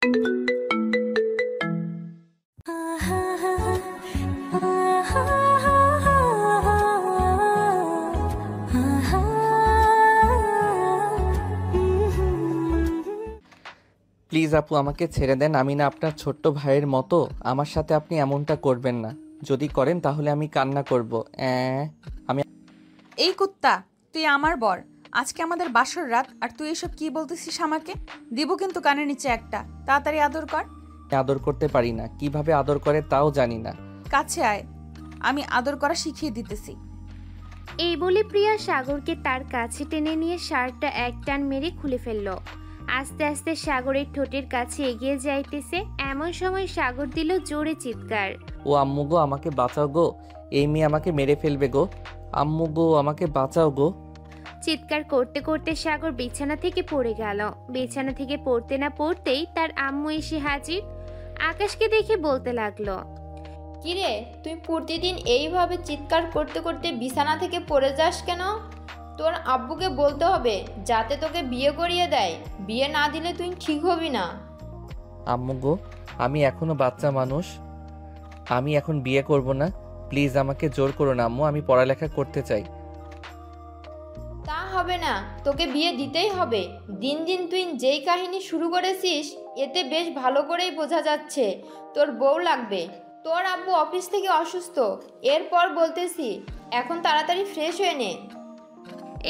Please আপু আমাকে ছেড়ে দেন, আমি না আপনার ছোট্ট ভাইয়ের মতো, আমার সাথে আপনি এমনটা করবেন না, যদি করেন তাহলে আমি কান্না করব। আমি এই কুত্তা, তুই আমার বর। আজকে আমাদের বাসর রাত, আর তুই এসব কি বলতেছিস আমাকে? দিব কিন্তু কানের নিচে একটা। তাড়াতাড়ি আদর কর। আদর করতে পারি না, কিভাবে আদর করে তাও জানি না। কাছে আয়, আমি আদর করা শিখিয়ে দিতেছি। এই বলে প্রিয়া সাগরকে তার কাছে টেনে নিয়ে শার্টটা এক টান মেরে খুলে ফেলল। আস্তে আস্তে সাগরের ঠোঁটের কাছে এগিয়ে যাইতেছে, এমন সময় সাগর দিল জোরে চিৎকার। ও আম্মু গো, আমাকে বাঁচাও গো, এই মেয়ে আমাকে মেরে ফেলবে গো, আম্মু গো আমাকে বাঁচাও গো। চিৎকার করতে করতে সাগর বিছানা থেকে পড়ে গেল। বিছানা থেকে পড়তে না পড়তেই তার আম্মু এসে হাজির। আকাশকে দেখে বলতে লাগলো, কিরে, তুই প্রতিদিন এইভাবে চিৎকার করতে করতে বিছানা থেকে পড়ে যাস কেন? তোর আব্বুকে বলতে হবে যাতে তোকে বিয়ে করিয়ে দেয়, বিয়ে না দিলে তুই ঠিক হবি না। আম্মু গো, আমি এখনো বাচ্চা মানুষ, আমি এখন বিয়ে করব না, প্লিজ আমাকে জোর করো না আম্মু, আমি পড়ালেখা করতে চাই। তা হবে না, তোকে বিয়ে দিতেই হবে। দিন দিন তুই যেই কাহিনী শুরু করেছিস, এতে বেশ ভালো করেই বোঝা যাচ্ছে তোর বউ লাগবে। তোর আব্বু অফিস থেকে অসুস্থ, এরপর বলতেছি এখন তাড়াতাড়ি ফ্রেশ হয়ে নে।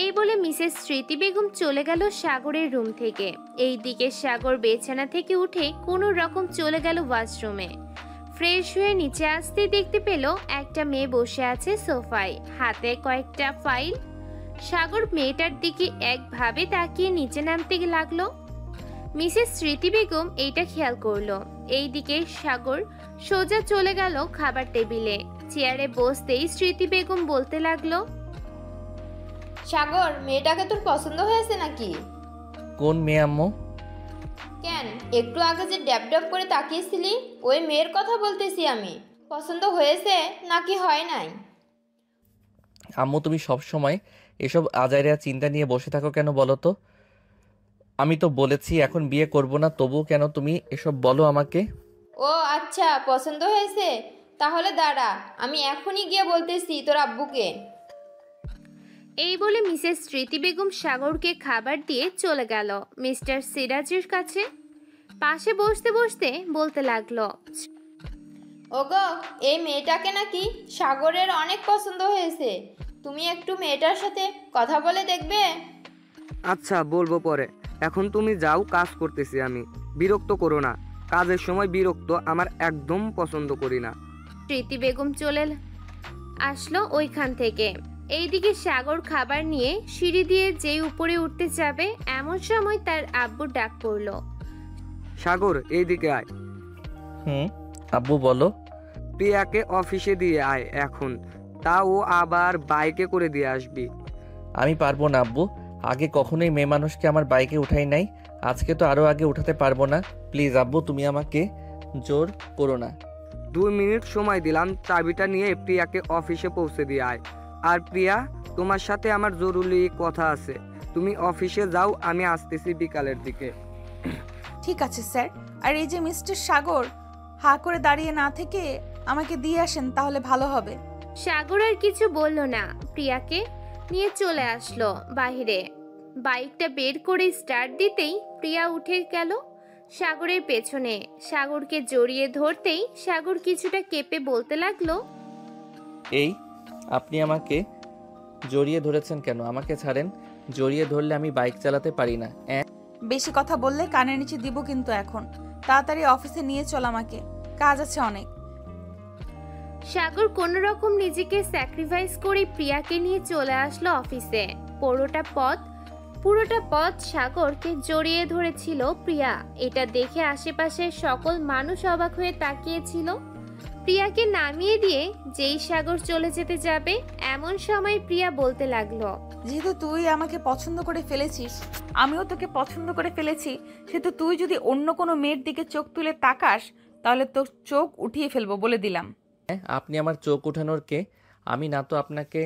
এই বলে মিসেস স্মৃতি বেগম চলে গেল সাগরের রুম থেকে। এই দিকে সাগর বিছানা থেকে উঠে কোনো রকম চলে গেল ওয়াশরুমে। ফ্রেশ হয়ে নিচে আসতে দেখতে পেল একটা মেয়ে বসে আছে সোফায়, হাতে কয়েকটা ফাইল। সাগর মেয়েটার দিকে একভাবে তাকিয়ে নিচে নামতে লাগলো। মিসেস স্মৃতি বেগম এইটা খেয়াল করলো। এই দিকে সাগর সোজা চলে গেল খাবার টেবিলে। চেয়ারে বসতেই স্মৃতি বেগম বলতে লাগলো, সাগর, মেয়েটাকে তোর পছন্দ হয়েছে নাকি? কোন মেয়ে আম্মু? কেন, একটু আগে যে ড্যাব ড্যাব করে তাকিয়েছিলি, ওই মেয়ের কথা বলতেছি আমি। পছন্দ হয়েছে নাকি হয় নাই? আম্মু তুমি সব সময় এসব আজাইরা চিন্তা নিয়ে বসে থাকো কেন বলো তো? আমি তো বলেছি এখন বিয়ে করব না, তবুও কেন তুমি এসব বলো আমাকে? ও আচ্ছা, পছন্দ হয়েছে, তাহলে দাঁড়া, আমি এখনই গিয়ে বলতেছি তোর আব্বুকে। এই বলে মিসেস স্মৃতি বেগম সাগরকে খাবার দিয়ে চলে গেল মিস্টার সিরাজের কাছে। পাশে বসতে বসতে বলতে লাগলো, ওগো, এই মেয়েটাকে নাকি সাগরের অনেক পছন্দ হয়েছে। তুমি একটু মেয়েটার সাথে কথা বলে দেখবে? আচ্ছা, বলবো পরে, এখন তুমি যাও, কাজ করতেছি আমি। বিরক্ত করো না, কাজের সময় বিরক্ত আমার একদম পছন্দ করি না। স্মৃতি বেগম চলে আসলো ওইখান থেকে। এইদিকে সাগর খাবার নিয়ে সিঁড়ি দিয়ে যেই উপরে উঠতে যাবে, এমন সময় তার আব্বুর ডাক পড়লো। সাগর, এইদিকে আয়। আব্বু বলো। প্রিয়াকে অফিসে দিয়ে আয় এখন, তা ও আবার বাইকে করে দিয়ে আসবি। আমি পারবো না আব্বু, আগে কখনোই মেয়ে মানুষকে আমার বাইকে উঠাই নাই, আজকে তো আরো আগে উঠাতে পারবো না। প্লিজ আব্বু তুমি আমাকে জোর করো না। 2 মিনিট সময় দিলাম, চাবিটা নিয়ে প্রিয়াকে অফিসে পৌঁছে দিয়ে আয়। আর প্রিয়া, তোমার সাথে আমার জরুরি কথা আছে, তুমি অফিসে যাও, আমি আসতেছি বিকালের দিকে। ঠিক আছে স্যার। আর এই যে মিস্টার সাগর, হা করে দাঁড়িয়ে না থেকে আমাকে দিয়ে আসেন, তাহলে ভালো হবে। সাগর আর কিছু বলল না, প্রিয়াকে নিয়ে চলে আসলো বাহিরে। বাইকটা বের করে স্টার্ট দিতেই প্রিয়া উঠে গেল সাগরের পেছনে। সাগরকে জড়িয়ে ধরতেই সাগর কিছুটা কেঁপে বলতে লাগলো, এই আপনি আমাকে জড়িয়ে ধরেছেন কেন? আমাকে ছাড়েন, জড়িয়ে ধরলে আমি বাইক চালাতে পারি না। বেশি কথা বললে কানের নিচে দিব কিন্তু এখন। তাড়াতাড়ি অফিসে নিয়ে চল আমাকে, কাজ আছে অনেক। সাগর কোনো রকম নিজেকে স্যাক্রিফাইস করে প্রিয়াকে নিয়ে চলে আসলো অফিসে। পুরোটা পথ সাগরকে জড়িয়ে ধরেছিল প্রিয়া। এটা দেখে আশেপাশের সকল মানুষ অবাক হয়ে তাকিয়েছিল। প্রিয়াকে নামিয়ে দিয়ে যেই সাগর চলে যেতে যাবে, এমন সময় প্রিয়া বলতে লাগলো, যেহেতু তুই আমাকে পছন্দ করে ফেলেছিস, আমিও তোকে পছন্দ করে ফেলেছি, সেহেতু তুই যদি অন্য কোনো মেয়ের দিকে চোখ তুলে তাকাস, তাহলে তোর চোখ উঠিয়ে ফেলবো বলে দিলাম। আপনি আমার চোখ উঠানোর কে? আমি না তো আপনাকে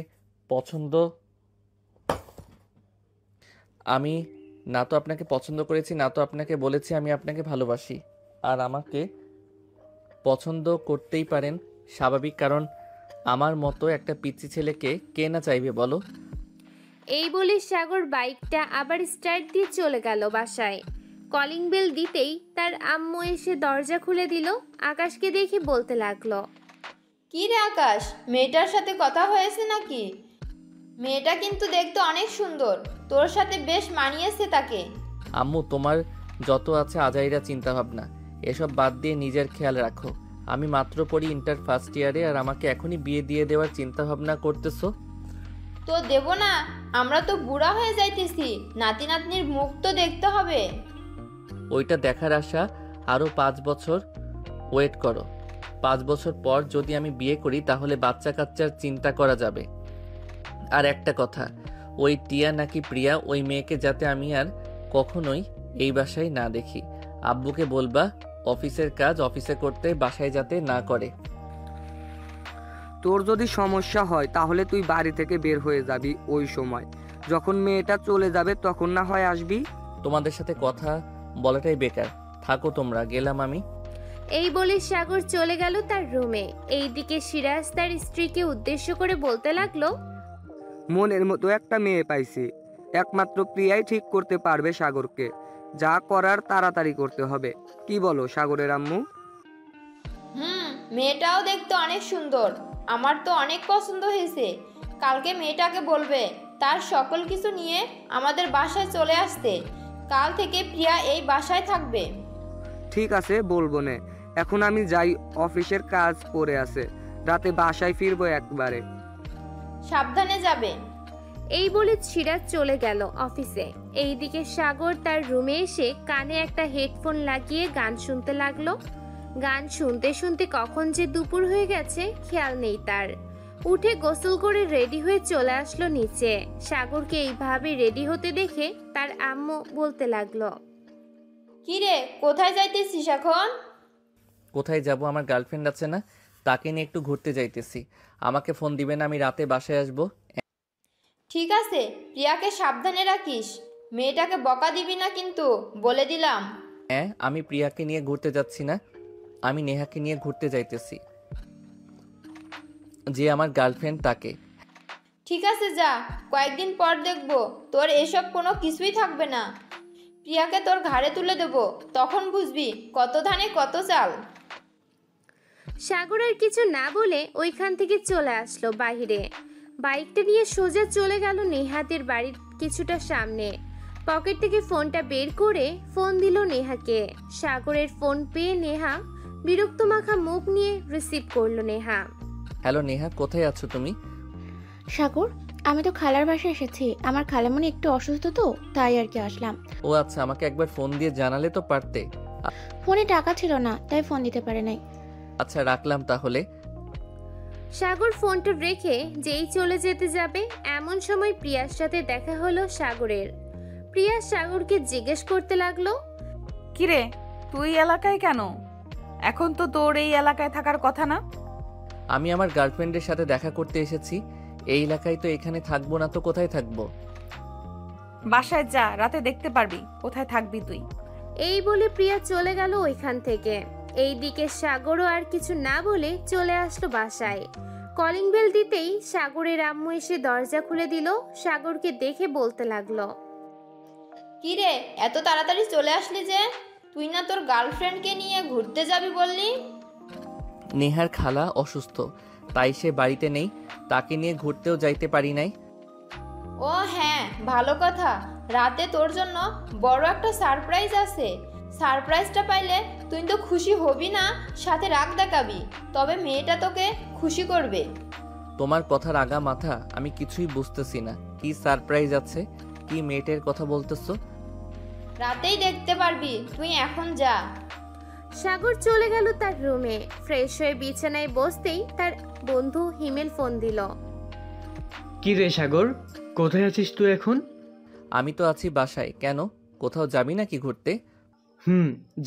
পছন্দ করেছি, না তো আপনাকে বলেছি আমি আপনাকে ভালোবাসি। আর আমাকে পছন্দ করতেই পারেন, স্বাভাবিক, কারণ আমার মতো একটা পিচ্চি ছেলেকে কে না চাইবে বলো। এই বলে সাগর বাইকটা আবার স্টার্ট দিয়ে চলে গেল বাসায়। কলিং বেল দিতেই তার আম্মু এসে দরজা খুলে দিল। আকাশকে দেখে বলতে লাগলো, কি রে আকাশ, মেয়েটার সাথে কথা হয়েছে নাকি? মেয়েটা কিন্তু দেখতে অনেক সুন্দর, তোর সাথে বেশ মানিয়েছে তাকে। আম্মু, তোমার যত আছে আজাইরা চিন্তা ভাবনা এসব বাদ দিয়ে নিজের খেয়াল রাখো। আমি মাত্র পড়ি ইন্টার ফার্স্ট ইয়ারে, আর আমাকে এখনই বিয়ে দিয়ে দেওয়ার চিন্তা ভাবনা করতেছো? তো দেব না? আমরা তো বুড়া হয়ে যাইতেছি, নাতি নাতনির মুখ তো দেখতে হবে। ওইটা দেখার আশা আরও 5 বছর ওয়েট করো। 5 বছর পর যদি আমি বিয়ে করি তাহলে বাচ্চা কাচ্চার চিন্তা করা যাবে। আর একটা কথা, ওই টিয়া নাকি প্রিয়া, ওই মেয়েকে যাতে আমি আর কখনোই এই বাসায় না দেখি। আব্বুকে বলবা অফিসের কাজ অফিসে করতে, বাসায় যাতে না করে। তোর যদি সমস্যা হয় তাহলে তুই বাড়ি থেকে বের হয়ে যাবি ওই সময়, যখন মেয়েটা চলে যাবে তখন না হয় আসবি। তোমাদের সাথে কথা বলাটাই বেকার, থাকো তোমরা, গেলাম আমি। এই বলে সাগর চলে গেল তার রুমে। এইদিকে সিরাজ তার স্ত্রীকে উদ্দেশ্য করে বলতে লাগলো, মনের মতো একটা মেয়ে পাইছি, একমাত্র প্রিয়াই ঠিক করতে পারবে সাগরকে। যা করার তাড়াতাড়ি করতে হবে। কি বলো সাগরের আম্মু? মেয়েটাও দেখতে অনেক সুন্দর, আমার তো অনেক পছন্দ হয়েছে। কালকে মেয়েটাকে বলবে তার সকল কিছু নিয়ে আমাদের বাসায় চলে আসতে। কাল থেকে প্রিয়া এই বাসায় থাকবে। ঠিক আছে, বলবো নে। এখন আমি যাই, অফিসের কাজ পড়ে আছে, রাতে বাসায় ফিরবো একবারে। সাবধানে যাবে। এই বলে সিরাজ চলে গেল অফিসে। এইদিকে সাগর তার রুমে এসে কানে একটা হেডফোন লাগিয়ে গান শুনতে লাগলো। গান শুনতে শুনতে কখন যে দুপুর হয়ে গেছে খেয়াল নেই তার। উঠে গোসল করে রেডি হয়ে চলে আসলো নিচে। সাগরকে এইভাবে রেডি হতে দেখে তার আম্মু বলতে লাগলো, কি রে, কোথায় যাইতেছিস এখন? কোথায় যাব, আমার গার্লফ্রেন্ড আছে না, তাকে নিয়ে একটু ঘুরতে যাইতেছি। আমাকে ফোন দিবেন, আমি রাতে বাসায় আসবো। ঠিক আছে, প্রিয়াকে সাবধানে রাখিস। মেয়েটাকে বকা দিবি না কিন্তু, বলে দিলাম। হ্যাঁ, আমি প্রিয়াকে নিয়ে ঘুরতে যাচ্ছি না, আমি নেহাকে নিয়ে ঘুরতে যাইতেছি, যে আমার গার্লফ্রেন্ড তাকে। ঠিক আছে যা, কয়েকদিন পর দেখবো তোর এসব কোনো কিছুই থাকবে না। প্রিয়াকে তোর ঘাড়ে তুলে দেবো, তখন বুঝবি কত ধানে কত চাল। সাগর আর কিছু না বলে ওইখান থেকে চলে আসলো বাইরে। বাইকটা নিয়ে সোজা চলে গেল নেহাদের বাড়ির কিছুটা সামনে। পকেট থেকে ফোনটা বের করে ফোন দিল নেহাকে। সাগরের ফোন পেয়ে নেহা বিরক্ত মাখা মুখ নিয়ে রিসিভ করলো নেহা। হ্যালো নেহা, কোথায় আছো তুমি? সাগর, আমি তো খালার বাসায় এসেছি। আমার খালামণি একটু অসুস্থ তো, তাই আর কি আসলাম। ও আচ্ছা, আমাকে একবার ফোন দিয়ে জানালে তো পারতে। ফোনে টাকা ছিল না, তাই ফোন দিতে পারে নাই। আচ্ছা, রাখলাম তাহলে। সাগর ফোনটা রেখে যেই চলে যেতে যাবে এমন সময় প্রিয়ার সাথে দেখা হলো সাগরের। প্রিয়া সাগরকে জিজ্ঞেস করতে লাগলো, কিরে, তুই এলাকায় কেন? এখন তো তোর এই এলাকায় থাকার কথা না। আমি আমার গার্লফ্রেন্ডের সাথে দেখা করতে এসেছি। এই এলাকায় তো এখানে থাকবো না তো কোথায় থাকবো? বাসায় যা, রাতে দেখতে পারবি কোথায় থাকবি তুই। এই বলে প্রিয়া চলে গেল ওইখান থেকে। এইদিকে সাগরও আর কিছু না বলে চলে আসলো বাসায়। কলিং বেল দিতেই সাগরের আম্মু এসে দরজা খুলে দিল। সাগরকে দেখে বলতে লাগলো, কি রে, এত তাড়াতাড়ি চলে আসলি যে? তুই না তোর গার্লফ্রেন্ডকে নিয়ে ঘুরতে যাবি বললি? নেহার খালা অসুস্থ, তাই সে বাড়িতে নেই, তাকে নিয়ে ঘুরতেও যাইতে পারি নাই। ও হ্যাঁ, ভালো কথা। রাতে তোর জন্য বড় একটা সারপ্রাইজ আছে। সারপ্রাইজটা পাইলে তুই তো খুশি হবি না, সাথে রাগ দেখাবি, তবে মেয়েটা তোকে খুশি করবে। তোমার কথার আগা মাথা আমি কিছুই বুঝতেছি না। কি সারপ্রাইজ আছে? কি মেয়েটের কথা বলতেছো? রাতেই দেখতে পারবি, তুই এখন যা। সাগর চলে গেল তার রুমে। ফ্রেশ হয়ে বিছানায় বসতেই তার বন্ধু হিমেল ফোন দিল। কি রে সাগর, কোথায় আছিস তুই এখন? আমি তো আছি বাসায়। কেন, কোথাও যাবি নাকি ঘুরতে?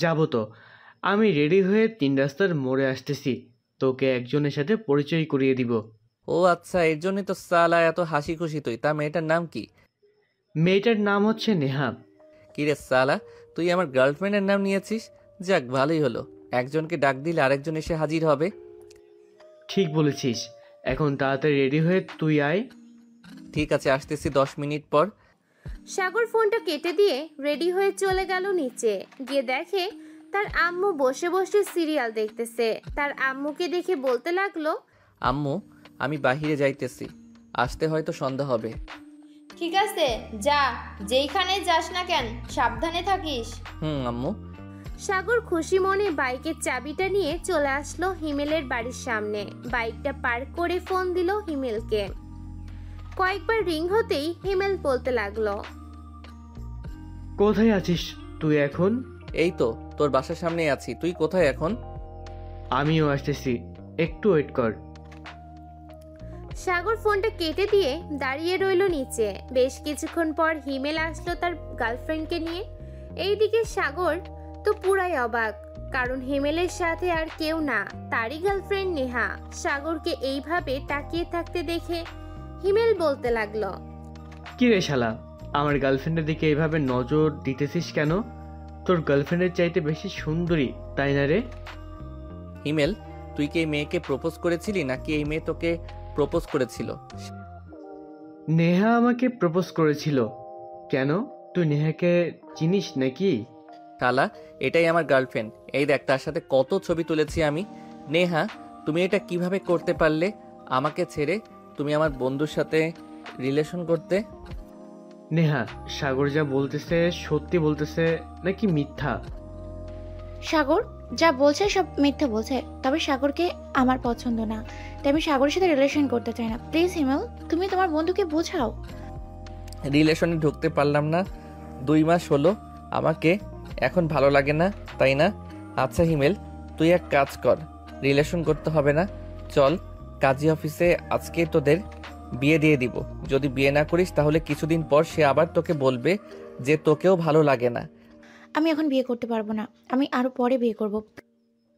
যাব তো। আমি রেডি হয়ে 3 রাস্তার মোড়ে আসতেছি, তোকে একজনের সাথে পরিচয় করিয়ে দিব। ও আচ্ছা, এর জন্যই তো সালা এত হাসি খুশি তুই। তা মেয়েটার নাম কি? মেয়েটার নাম হচ্ছে নেহা। কিরে সালা, তুই আমার গার্লফ্রেন্ডের নাম নিয়েছিস? যাক, ভালোই হলো। একজনকে ডাক দিলে আরেকজন এসে হাজির হবে। ঠিক বলেছিস। এখন তাড়াতাড়ি রেডি হয়ে তুই আয়। ঠিক আছে, আসতেছি 10 মিনিট পর। সাগর ফোনটা কেটে দিয়ে রেডি হয়ে চলে গেল নিচে। গিয়ে দেখে তার আম্মু বসে বসে সিরিয়াল দেখতেছে। তার আম্মুকে দেখে বলতে লাগলো, আম্মু, আমি বাহিরে যাইতেছি, আসতে হয়তো সন্ধ্যা হবে। ঠিক আছে, যা, যেইখানে যাস না কেন সাবধানে থাকিস। আম্মু। সাগর খুশি মনে বাইকের চাবিটা নিয়ে চলে আসলো হিমেলের বাড়ির সামনে। বাইকটা পার্ক করে ফোন দিল হিমেলকে। কয়েকবার রিং হতেই হিমেল বলতে লাগলো, কোথায় আছিস তুই এখন? এই তো তোর বাসার সামনেই আছি, তুই কোথায় এখন? আমিও আসতেছি, একটু ওয়েট কর। সাগর ফোনটা কেটে দিয়ে দাঁড়িয়ে রইল নিচে। বেশ কিছুক্ষণ পর হিমেল আসলো তার গার্লফ্রেন্ডকে নিয়ে। এইদিকে সাগর তো পুরাই অবাক, কারণ হিমেলের সাথে আর কেউ না, তারই গার্লফ্রেন্ড নেহা। সাগরকে এইভাবে তাকিয়ে থাকতে দেখে হিমেল বলতে লাগলো, কি রে শালা, আমার গার্লফ্রেন্ডের দিকে এইভাবে নজর দিতেছিস কেন? তোর গার্লফ্রেন্ডের চাইতে বেশি সুন্দরী, তাই না রে? হিমেল, তুই কি এই মেয়েকে প্রপোজ করেছিলি নাকি এই মেয়ে তোকে প্রপোজ করেছিল? নেহা আমাকে প্রপোজ করেছিল। কেন, তুই নেহাকে চিনিস নাকি? শালা, এটাই আমার গার্লফ্রেন্ড। এই দেখ, তার সাথে কত ছবি তুলেছি আমি। নেহা, তুমি এটা কিভাবে করতে পারলে? আমাকে ছেড়ে তুমি আমার বন্ধুর সাথে রিলেশন করতে? নেহা, সাগর যা বলতেছে সত্যি বলতেছে নাকি মিথ্যা? সাগর যা বলছে সব মিথ্যা বলছে, তবে সাগরকে আমার পছন্দ না, তাই আমি সাগরের সাথে রিলেশন করতে চাই না। প্লিজ হিমেল, তুমি তোমার বন্ধুকে বোঝাও। রিলেশনে ঢুকতে পারলাম না, 2 মাস হলো। আমাকে এখন ভালো লাগে না, তাই না? আচ্ছা হিমেল, তুই এক কাজ কর, রিলেশন করতে হবে না। চল কাজী অফিসে আজকে তোদের বিয়ে দিয়ে দিব। যদি বিয়ে না করিস তাহলে কিছুদিন পর সে আবার তোকে বলবে যে তোকেও ভালো লাগে না। আমি এখন বিয়ে করতে পারবো না, আমি আরো পরে বিয়ে করব।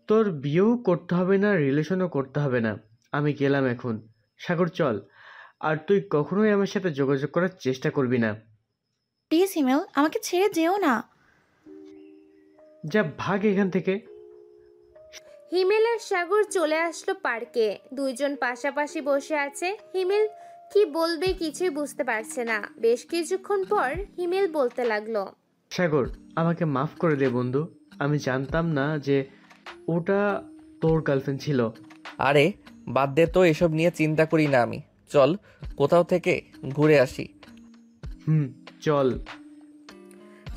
তোর বিয়েও করতে হবে না, রিলেশনও করতে হবে না। আমি গেলাম এখন। সাগর চল, আর তুই কখনোই আমার সাথে যোগাযোগ করার চেষ্টা করবি না। প্লিজ হিমেল, আমাকে ছেড়ে যেও না। যা, ভাগ এখান থেকে। হিমেল আর সাগর চলে আসলো পার্কে। দুইজন পাশাপাশি বসে আছে। হিমেল কি বলবে কিছুই বুঝতে পারছে না। বেশ কিছুক্ষণ পর হিমেল বলতে লাগলো, সাগর, আমাকে মাফ করে দে বন্ধু। আমি জানতাম না যে ওটা তোর গার্লফ্রেন্ড ছিল। আরে বাদ দে তো, এসব নিয়ে চিন্তা করি না আমি। চল কোথাও থেকে ঘুরে আসি। চল।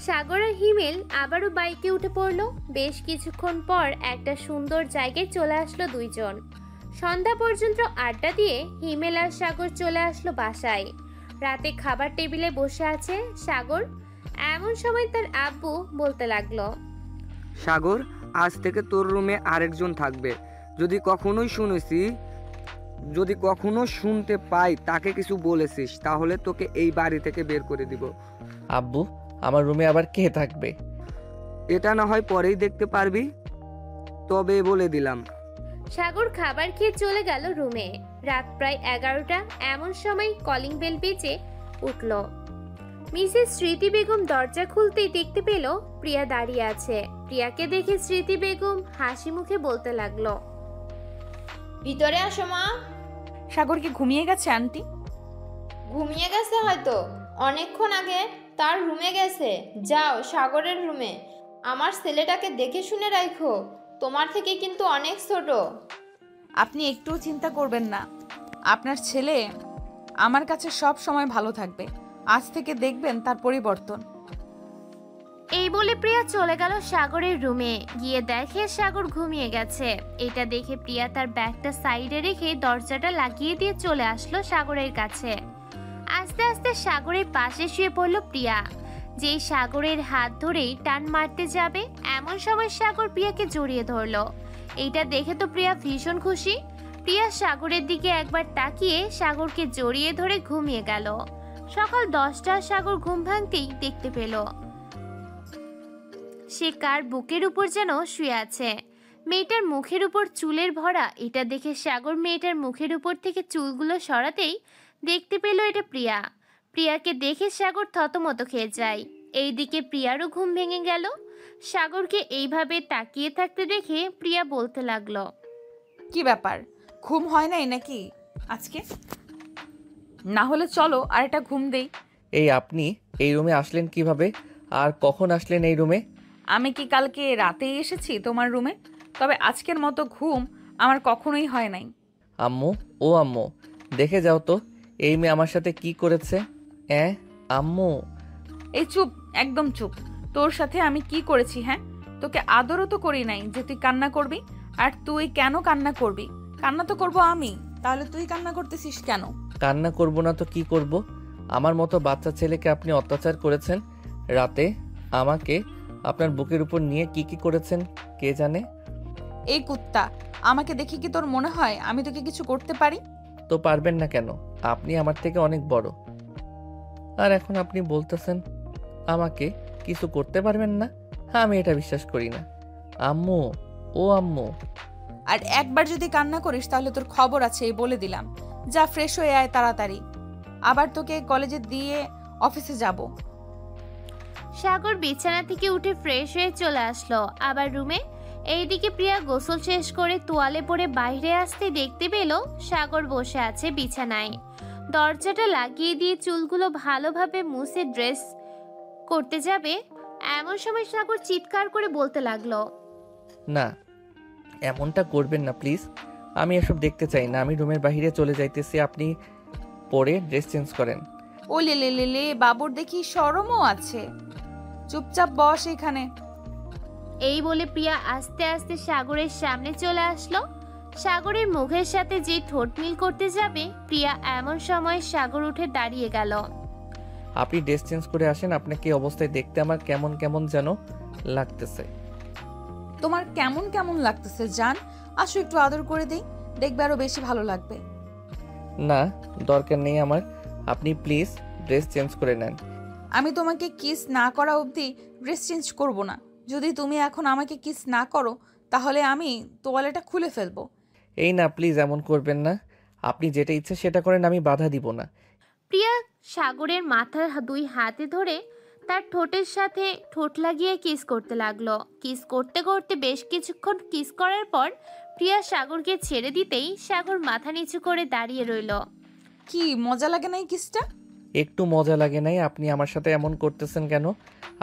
সাগর আর হিমেল আবারও বাইকে উঠে পড়লো। বেশ কিছুক্ষণ পর একটা সুন্দর জায়গায় চলে আসলো দুইজন। সন্ধ্যা পর্যন্ত আড্ডা দিয়ে হিমেল আর সাগর চলে আসলো বাসায়। রাতে খাবার টেবিলে বসে আছে সাগর। এমন সময় তার আব্বু বলতে লাগলো, সাগর, আজ থেকে তোর রুমে আরেকজন থাকবে। যদি কখনো শুনতে পাই তাকে কিছু বলেছিস তাহলে তোকে এই বাড়ি থেকে বের করে দিব। আব্বু, আমার রুমে আবার কে থাকবে? এটা না হয় পরেই দেখতে পারবি, তবে বলে দিলাম। সাগর খাবার খেয়ে চলে গেল রুমে। রাত প্রায় 11টা। এমন সময় কলিং বেল বেজে উঠল। মিসেস স্মৃতি বেগম দরজা খুলতেই দেখতে পেল প্রিয়া দাঁড়িয়ে আছে। প্রিয়াকে দেখে স্মৃতি বেগম হাসি মুখে বলতে লাগলো, ভিতরে আসো মা। সাগর কি ঘুমিয়ে গেছে আন্টি? ঘুমিয়ে গেছে হয়তো, অনেকক্ষণ আগে তার রুমে গেছে। যাও সাগরের রুমে। আমার ছেলেটাকে দেখে শুনে রাখো, তোমার থেকে কিন্তু অনেক ছোট। আপনি একটুও চিন্তা করবেন না, আপনার ছেলে আমার কাছে সব সময় ভালো থাকবে। আজ থেকে দেখবেন তার পরিবর্তন। এই বলে প্রিয়া চলে গেল সাগরের রুমে। গিয়ে দেখে সাগর ঘুমিয়ে গেছে। এটা দেখে প্রিয়া তার ব্যাগটা সাইডে রেখে দরজাটা লাগিয়ে দিয়ে চলে আসলো সাগরের কাছে। আস্তে আস্তে সাগরের পাশে শুয়ে পড়ল প্রিয়া। যেই সাগরের হাত ধরেই টান মারতে যাবে, এমন সময় সাগর প্রিয়াকে জড়িয়ে ধরলো। এইটা দেখে তো প্রিয়া ভীষণ খুশি। প্রিয়া সাগরের দিকে একবার তাকিয়ে সাগরকে জড়িয়ে ধরে ঘুমিয়ে গেল। সকাল 10টা। সাগর ঘুম ভাঙতেই দেখতে পেল সে কার বুকের উপর যেন শুয়ে আছে। মেয়েটার মুখের উপর চুলের ভরা। এটা দেখে সাগর মেয়েটার মুখের উপর থেকে চুলগুলো সরাতেই দেখতে পেল এটা প্রিয়া। প্রিয়াকে দেখে সাগর থতমত খেয়ে যায়। এইদিকে প্রিয়ারও ঘুম ভেঙে গেল। সাগরকে এইভাবে তাকিয়ে থাকতে দেখে প্রিয়া বলতে লাগলো, কি ব্যাপার, ঘুম হয় নাই নাকি আজকে? না হলে চলো আর একটা ঘুম দেই। এই আপনি এই রুমে আসলেন কিভাবে, আর কখন আসলেন এই রুমে? আমি কি কালকে রাতেই এসেছি তোমার রুমে? তবে আজকের মতো ঘুম আমার কখনোই হয় নাই। আম্মু, ও আম্মু, দেখে যাও তো এই মেয়ে আমার সাথে কি করেছে। আম্মু। এই চুপ, একদম চুপ। তোর সাথে আমি কি করেছি? হ্যাঁ, তোকে আদরও তো করি নাই যে তুই কান্না করবি। আর তুই কেন কান্না করবি? কান্না তো করব আমি, তাহলে তুই কান্না করতেছিস কেন? কান্না করব না তো কি করব? আমার মতো বাচ্চা ছেলেকে আপনি অত্যাচার করেছেন, রাতে আমাকে আপনার বুকের উপর নিয়ে কি কি করেছেন কে জানে। এই কুত্তা, আমাকে দেখে কি তোর মনে হয় আমি তোকে কিছু করতে পারি? তো পারবেন না কেন? আপনি আমার থেকে অনেক বড়, আর এখন আপনি বলতেছেন আমাকে কিছু করতে পারবেন না? আমি এটা বিশ্বাস করি না। আম্মু, ও আম্মু। আর একবার যদি কান্না করিস তাহলে তোর খবর আছে, এই বলে দিলাম। যা, ফ্রেশ হয়ে আয় তাড়াতাড়ি, আবার তোকে কলেজে দিয়ে অফিসে যাব। সাগর বিছানা থেকে উঠে ফ্রেশ হয়ে চলে আসলো আবার রুমে। এইদিকে প্রিয়া গোসল শেষ করে তোয়ালে পরে বাইরে আসতে দেখতে পেল সাগর বসে আছে বিছানায়। দরজাটা লাগিয়ে দিয়ে চুলগুলো ভালোভাবে মুছে ড্রেস করতে যাবে, এমন সময় সাগর চিৎকার করে বলতে লাগলো, না, এমনটা করবেন না প্লিজ। আমি এসব দেখতে চাই না। আমি রুমের বাইরে চলে যাইতেছি, আপনি পরে ড্রেস চেঞ্জ করেন। ও লে লে লে লে, বাবুর দেখি শরমও আছে। চুপচাপ বস এখানে। এই বলে প্রিয়া আস্তে আস্তে সাগরের সামনে চলে আসলো। সাগরের মুখের সাথে যে ঠোঁট মিল করতে যাবে প্রিয়া, এমন সময় সাগর উঠে দাঁড়িয়ে গেল। আপনি ড্রেস চেঞ্জ করে আসেন, আপনাকে এই অবস্থায় দেখতে আমার কেমন কেমন যেন লাগতেছে। তোমার কেমন কেমন লাগতেছে জান? আসো একটু আদর করে দেই, দেখবে আরো বেশি ভালো লাগবে। না, দরকার নেই আমার। আপনি প্লিজ ড্রেস চেঞ্জ করে নেন। আমি তোমাকে কিস না করা অবধি ড্রেস চেঞ্জ করব না। যদি তুমি এখন আমাকে কিস না করো তাহলে আমি তোয়ালেটা খুলে ফেলবো। এই না, প্লিজ এমন করবেন না। আপনি যেটা ইচ্ছে সেটা করেন, আমি বাধা দিব না। প্রিয়া সাগরের মাথার দুই হাতে ধরে তার ঠোঁটের সাথে ঠোঁট লাগিয়ে কিস করতে লাগলো। কিস করতে করতে বেশ কিছুক্ষণ কিস করার পর প্রিয়া সাগরকে ছেড়ে দিতেই সাগর মাথা নিচু করে দাঁড়িয়ে রইল। কি মজা লাগে না এই কিসটা? একটু মজা লাগে নাই। আপনি আমার সাথে এমন করতেছেন কেন?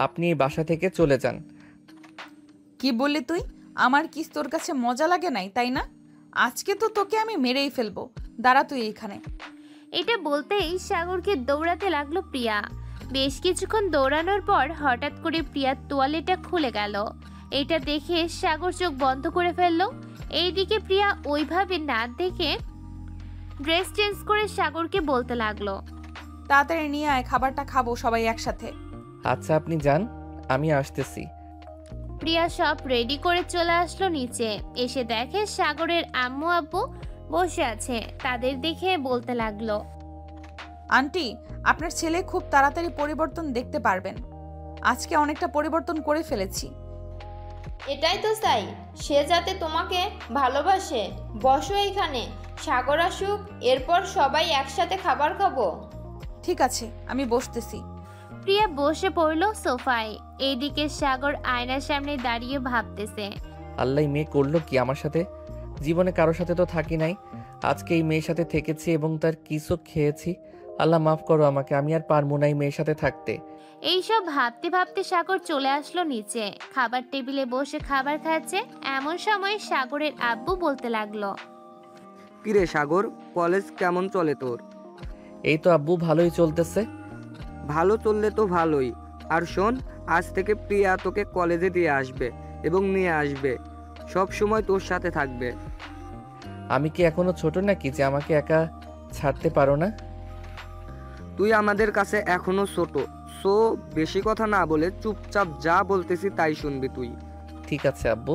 আপনি এই বাসা থেকে চলে যান। কি বললি তুই? আমার কিস তোর কাছে মজা লাগে নাই, তাই না? আজকে তো তোকে আমি মেরেই ফেলবো। দাঁড়া তুই এইখানে। এটা বলতেই সাগরকে দৌড়াতে লাগলো প্রিয়া। বেশ কিছুক্ষণ দৌড়ানোর পর হঠাৎ করে প্রিয়ার তোয়ালেটা খুলে গেল। এটা দেখে সাগর চোখ বন্ধ করে ফেললো। এইদিকে প্রিয়া ওইভাবে না দেখে ড্রেস চেঞ্জ করে সাগরকে বলতে লাগলো, তাড়াতাড়ি নিয়ে আয়, খাবারটা খাবো সবাই একসাথে। আচ্ছা আপনি যান, আমি আসতেছি। প্রিয়া সব রেডি করে চলে আসলো নিচে। এসে দেখে সাগরের আম্মু আব্বু বসে আছে। তাদের দেখে বলতে লাগলো, আন্টি, আপনার ছেলে খুব তাড়াতাড়ি পরিবর্তন দেখতে পারবেন। আজকে অনেকটা পরিবর্তন করে ফেলেছি। এটাই তো চাই, সে যাতে তোমাকে ভালোবাসে। বসো এইখানে, সাগর আসুক, এরপর সবাই একসাথে খাবার খাবো। ঠিক আছে, আমি বসতেছি। প্রিয়া বসে পড়লো সোফায়। এইদিকে সাগর আয়নার সামনে দাঁড়িয়ে ভাবতেছে, আল্লাহ মেয়ে করলো কি আমার সাথে? জীবনে কারোর সাথে তো থাকি নাই, আজকে এই মেয়ের সাথে থেকেছি এবং তার কিসও খেয়েছি। আল্লাহ মাফ করো আমাকে, আমি আর পারবো না এই মেয়ের সাথে থাকতে। এইসব ভাবতে ভাবতে সাগর চলে আসলো নিচে। খাবার টেবিলে বসে খাবার খাচ্ছে। এমন সময় সাগরের আব্বু বলতে লাগলো, কিরে সাগর, কলেজ কেমন চলে তোর? এই তো আব্বু, ভালোই চলতেছে। ভালো চললে তো ভালোই। আর শোন, আজ থেকে প্রিয়া তোকে কলেজে দিয়ে আসবে এবং নিয়ে আসবে, সব সময় তোর সাথে থাকবে। আমি কি এখনো ছোট নাকি যে আমাকে একা ছাড়তে পারো না? তুই আমাদের কাছে এখনো ছোট, সো বেশি কথা না বলে চুপচাপ যা বলতেছি তাই শুনবি তুই। ঠিক আছে আব্বু।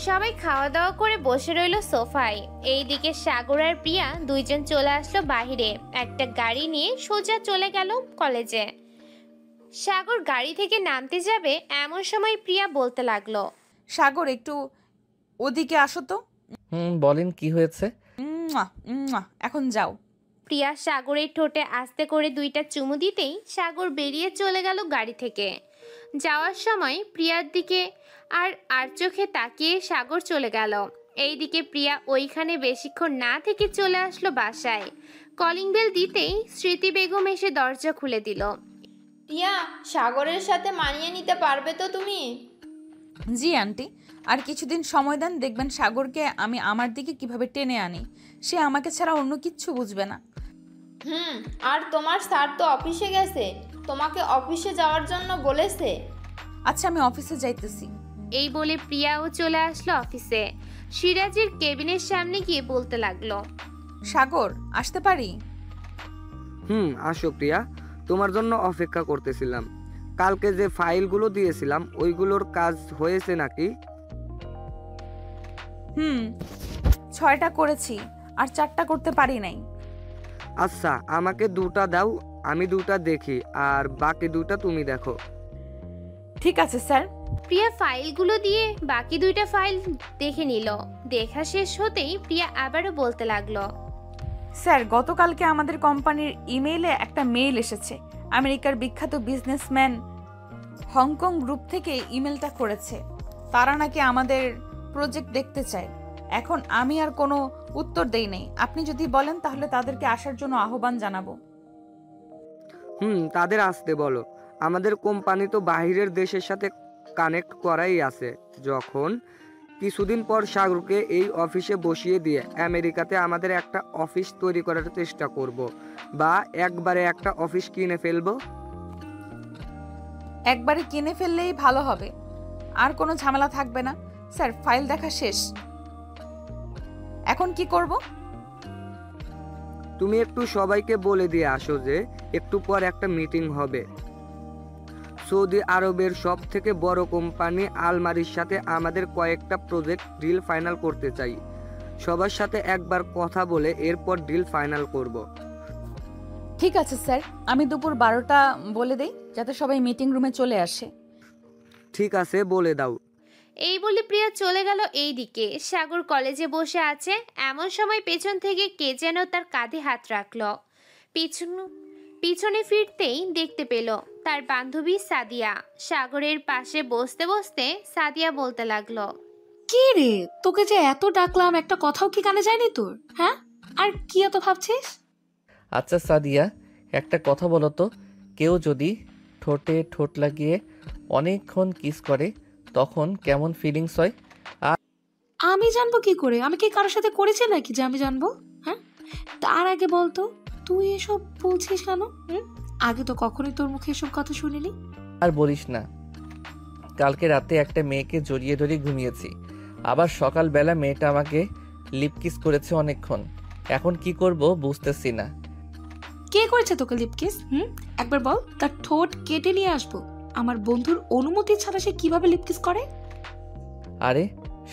সবাই খাওয়া দাওয়া করে বসে রইল সোফায়। এইদিকে সাগর আর প্রিয়া দুইজন চলে আসলো বাহিরে। একটা গাড়ি নিয়ে সোজা চলে গেল কলেজে। সাগর গাড়ি থেকে নামতে যাবে, এমন সময় প্রিয়া বলতে লাগলো, সাগর, একটু ওদিকে আসো তো। বলেন কি হয়েছে? এখন যাও। প্রিয়া সাগরের ঠোঁটে আস্তে করে দুইটা চুমু দিতেই সাগর বেরিয়ে চলে গেল গাড়ি থেকে। যাওয়ার সময় প্রিয়ার দিকে আর চোখে তাকিয়ে সাগর চলে গেল। এইদিকে প্রিয়া ওইখানে বেশিক্ষণ না থেকে চলে আসলো বাসায়। কলিং বেল দিতেই স্মৃতি বেগম এসে দরজা খুলে দিল। প্রিয়া, সাগরের সাথে মানিয়ে নিতে পারবে তো তুমি? জি আন্টি, আর কিছুদিন সময় দেন, দেখবেন সাগরকে আমি আমার দিকে কিভাবে টেনে আনি। সে আমাকে ছাড়া অন্য কিচ্ছু বুঝবে না। আর তোমার স্যার তো অফিসে গেছে, তোমাকে অফিসে যাওয়ার জন্য বলেছে। আচ্ছা, আমি অফিসে যাইতেছি। এই বলে প্রিয়াও চলে আসলো অফিসে। সিরাজের কেবিনের সামনে গিয়ে বলতে লাগলো, সাগর, আসতে পারি? আসো প্রিয়া, তোমার জন্য অপেক্ষা করতেছিলাম। কালকে যে ফাইলগুলো দিয়েছিলাম ওইগুলোর কাজ হয়েছে নাকি? 6টা করেছি, আর 4টা করতে পারি নাই। আচ্ছা, আমাকে 2টা দাও, আমি 2টা দেখি, আর বাকি 2টা তুমি দেখো। ঠিক আছে স্যার। প্রিয়া ফাইলগুলো দিয়ে বাকি 2টা ফাইল দেখে নিল। দেখা শেষ হতেই প্রিয়া আবারও বলতে লাগলো, স্যার, গতকালকে আমাদের কোম্পানির ইমেইলে একটা মেইল এসেছে। আমেরিকার বিখ্যাত বিজনেসম্যান হংকং গ্রুপ থেকে ইমেলটা করেছে। তারা নাকি আমাদের প্রজেক্ট দেখতে চায়। এখন আমি আর কোনো উত্তর দেই নাই। আপনি যদি বলেন তাহলে তাদেরকে আসার জন্য আহ্বান জানাবো। তাদের আসতে বলো। আমাদের কোম্পানি তো বাইরের দেশের সাথে কানেক্ট করাই আছে। যখন কিছুদিন পর সাগরকে এই অফিসে বসিয়ে দিয়ে আমেরিকাতে আমাদের একটা অফিস তৈরি করার চেষ্টা করব, বা একবারে একটা অফিস কিনে ফেলবো। একবারে কিনে ফেললেই ভালো হবে, আর কোনো ঝামেলা থাকবে না। স্যার, ফাইল দেখা শেষ, এখন কি করব? তুমি একটু সবাইকে বলে দিয়ে আসো যে একটু পর একটা মিটিং হবে। সৌদি আরবের সব থেকে বড় কোম্পানি আলমারির সাথে আমাদের কয়েকটা প্রজেক্ট ডিল ফাইনাল করতে চাই। সবার সাথে একবার কথা বলে এরপর ডিল ফাইনাল করব। ঠিক আছে স্যার, আমি দুপুর 12টা বলে দেই যাতে সবাই মিটিং রুমে চলে আসে। ঠিক আছে, বলে দাও। এই বলে প্রিয়া চলে গেল। এই দিকে সাগর কলেজে বসে আছে। এমন সময় পেছন থেকে কে যেন তার কাঁধে হাত রাখলো। পিছনে ফিরতেই দেখতে পেল তার বান্ধবী সাদিয়া। সাগরের পাশে বসতে বসতে সাদিয়া বলতে লাগলো, কি রে, তোকে যে এত ডাকলাম, একটা কথাও কি কানে যায়নি তোর? হ্যাঁ, আর কি এত ভাবছিস? আচ্ছা সাদিয়া, একটা কথা বলো তো, কেউ যদি ঠোঁটে ঠোঁট লাগিয়ে অনেকক্ষণ কিস করে তখন কেমন ফিলিংস হয়? আমি জানবো কি করে? আমি কি কারোর সাথে করেছি নাকি যে আমি জানবো? হ্যাঁ, তার আগে বলতো তুই এসব বলছিস কেন? আগে তো কখনোই তোর মুখে এসব কথা শুনিনি। আর বলিস না, কালকে রাতে একটা মেয়েকে জড়িয়ে ধরে ঘুমিয়েছি, আবার সকালবেলা মেয়েটা আমাকে লিপ কিস করেছে অনেকক্ষণ। এখন কি করব বুঝতেছি না। কে করেছে তোকে লিপ কিস? একবার বল, তার ঠোঁট কেটে নিয়ে আসবো। আমার বন্ধুর অনুমতি ছাড়া সে কিভাবে লিপ কিস করে? আরে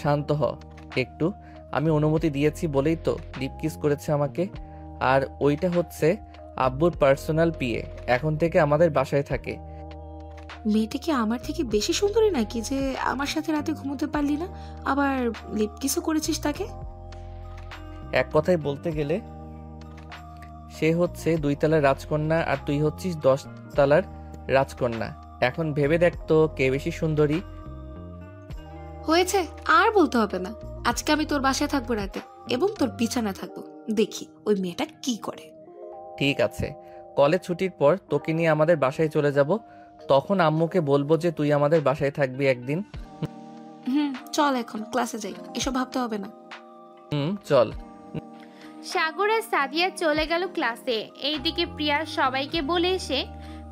শান্ত হ একটু, আমি অনুমতি দিয়েছি বলেই তো লিপ কিস করেছে আমাকে। আর ওইটা হচ্ছে আব্বুর পার্সোনাল পিএ, এখন থেকে আমাদের বাসায় থাকে। মেয়েটা কি আমার থেকে বেশি সুন্দরী নাকি যে আমার সাথে রাতে ঘুমোতে পারলি না, আবার লিপ কিসও করেছিস তাকে? এক কথায় বলতে গেলে সে হচ্ছে 2 তলার রাজকন্যা আর তুই হচ্ছিস 10 তলার রাজকন্যা। এখন ভেবে দেখ তো কে বেশি সুন্দরী। হয়েছে, আর বলতে হবে না। আজকে আমি তোর বাসায় থাকবো রাতে, এবং তোর বিছানায় থাকবো। দেখি ওই মেয়েটা কি করে। ঠিক আছে, কলেজ ছুটির পর তোকে নিয়ে আমাদের বাসায় চলে যাব। তখন আম্মুকে বলবো যে তুই আমাদের বাসায় থাকবি একদিন। চল এখন ক্লাসে যাই, এসব ভাবতে হবে না। চল। সাগর আর সাদিয়া চলে গেল ক্লাসে। এইদিকে প্রিয়া সবাইকে বলে এসে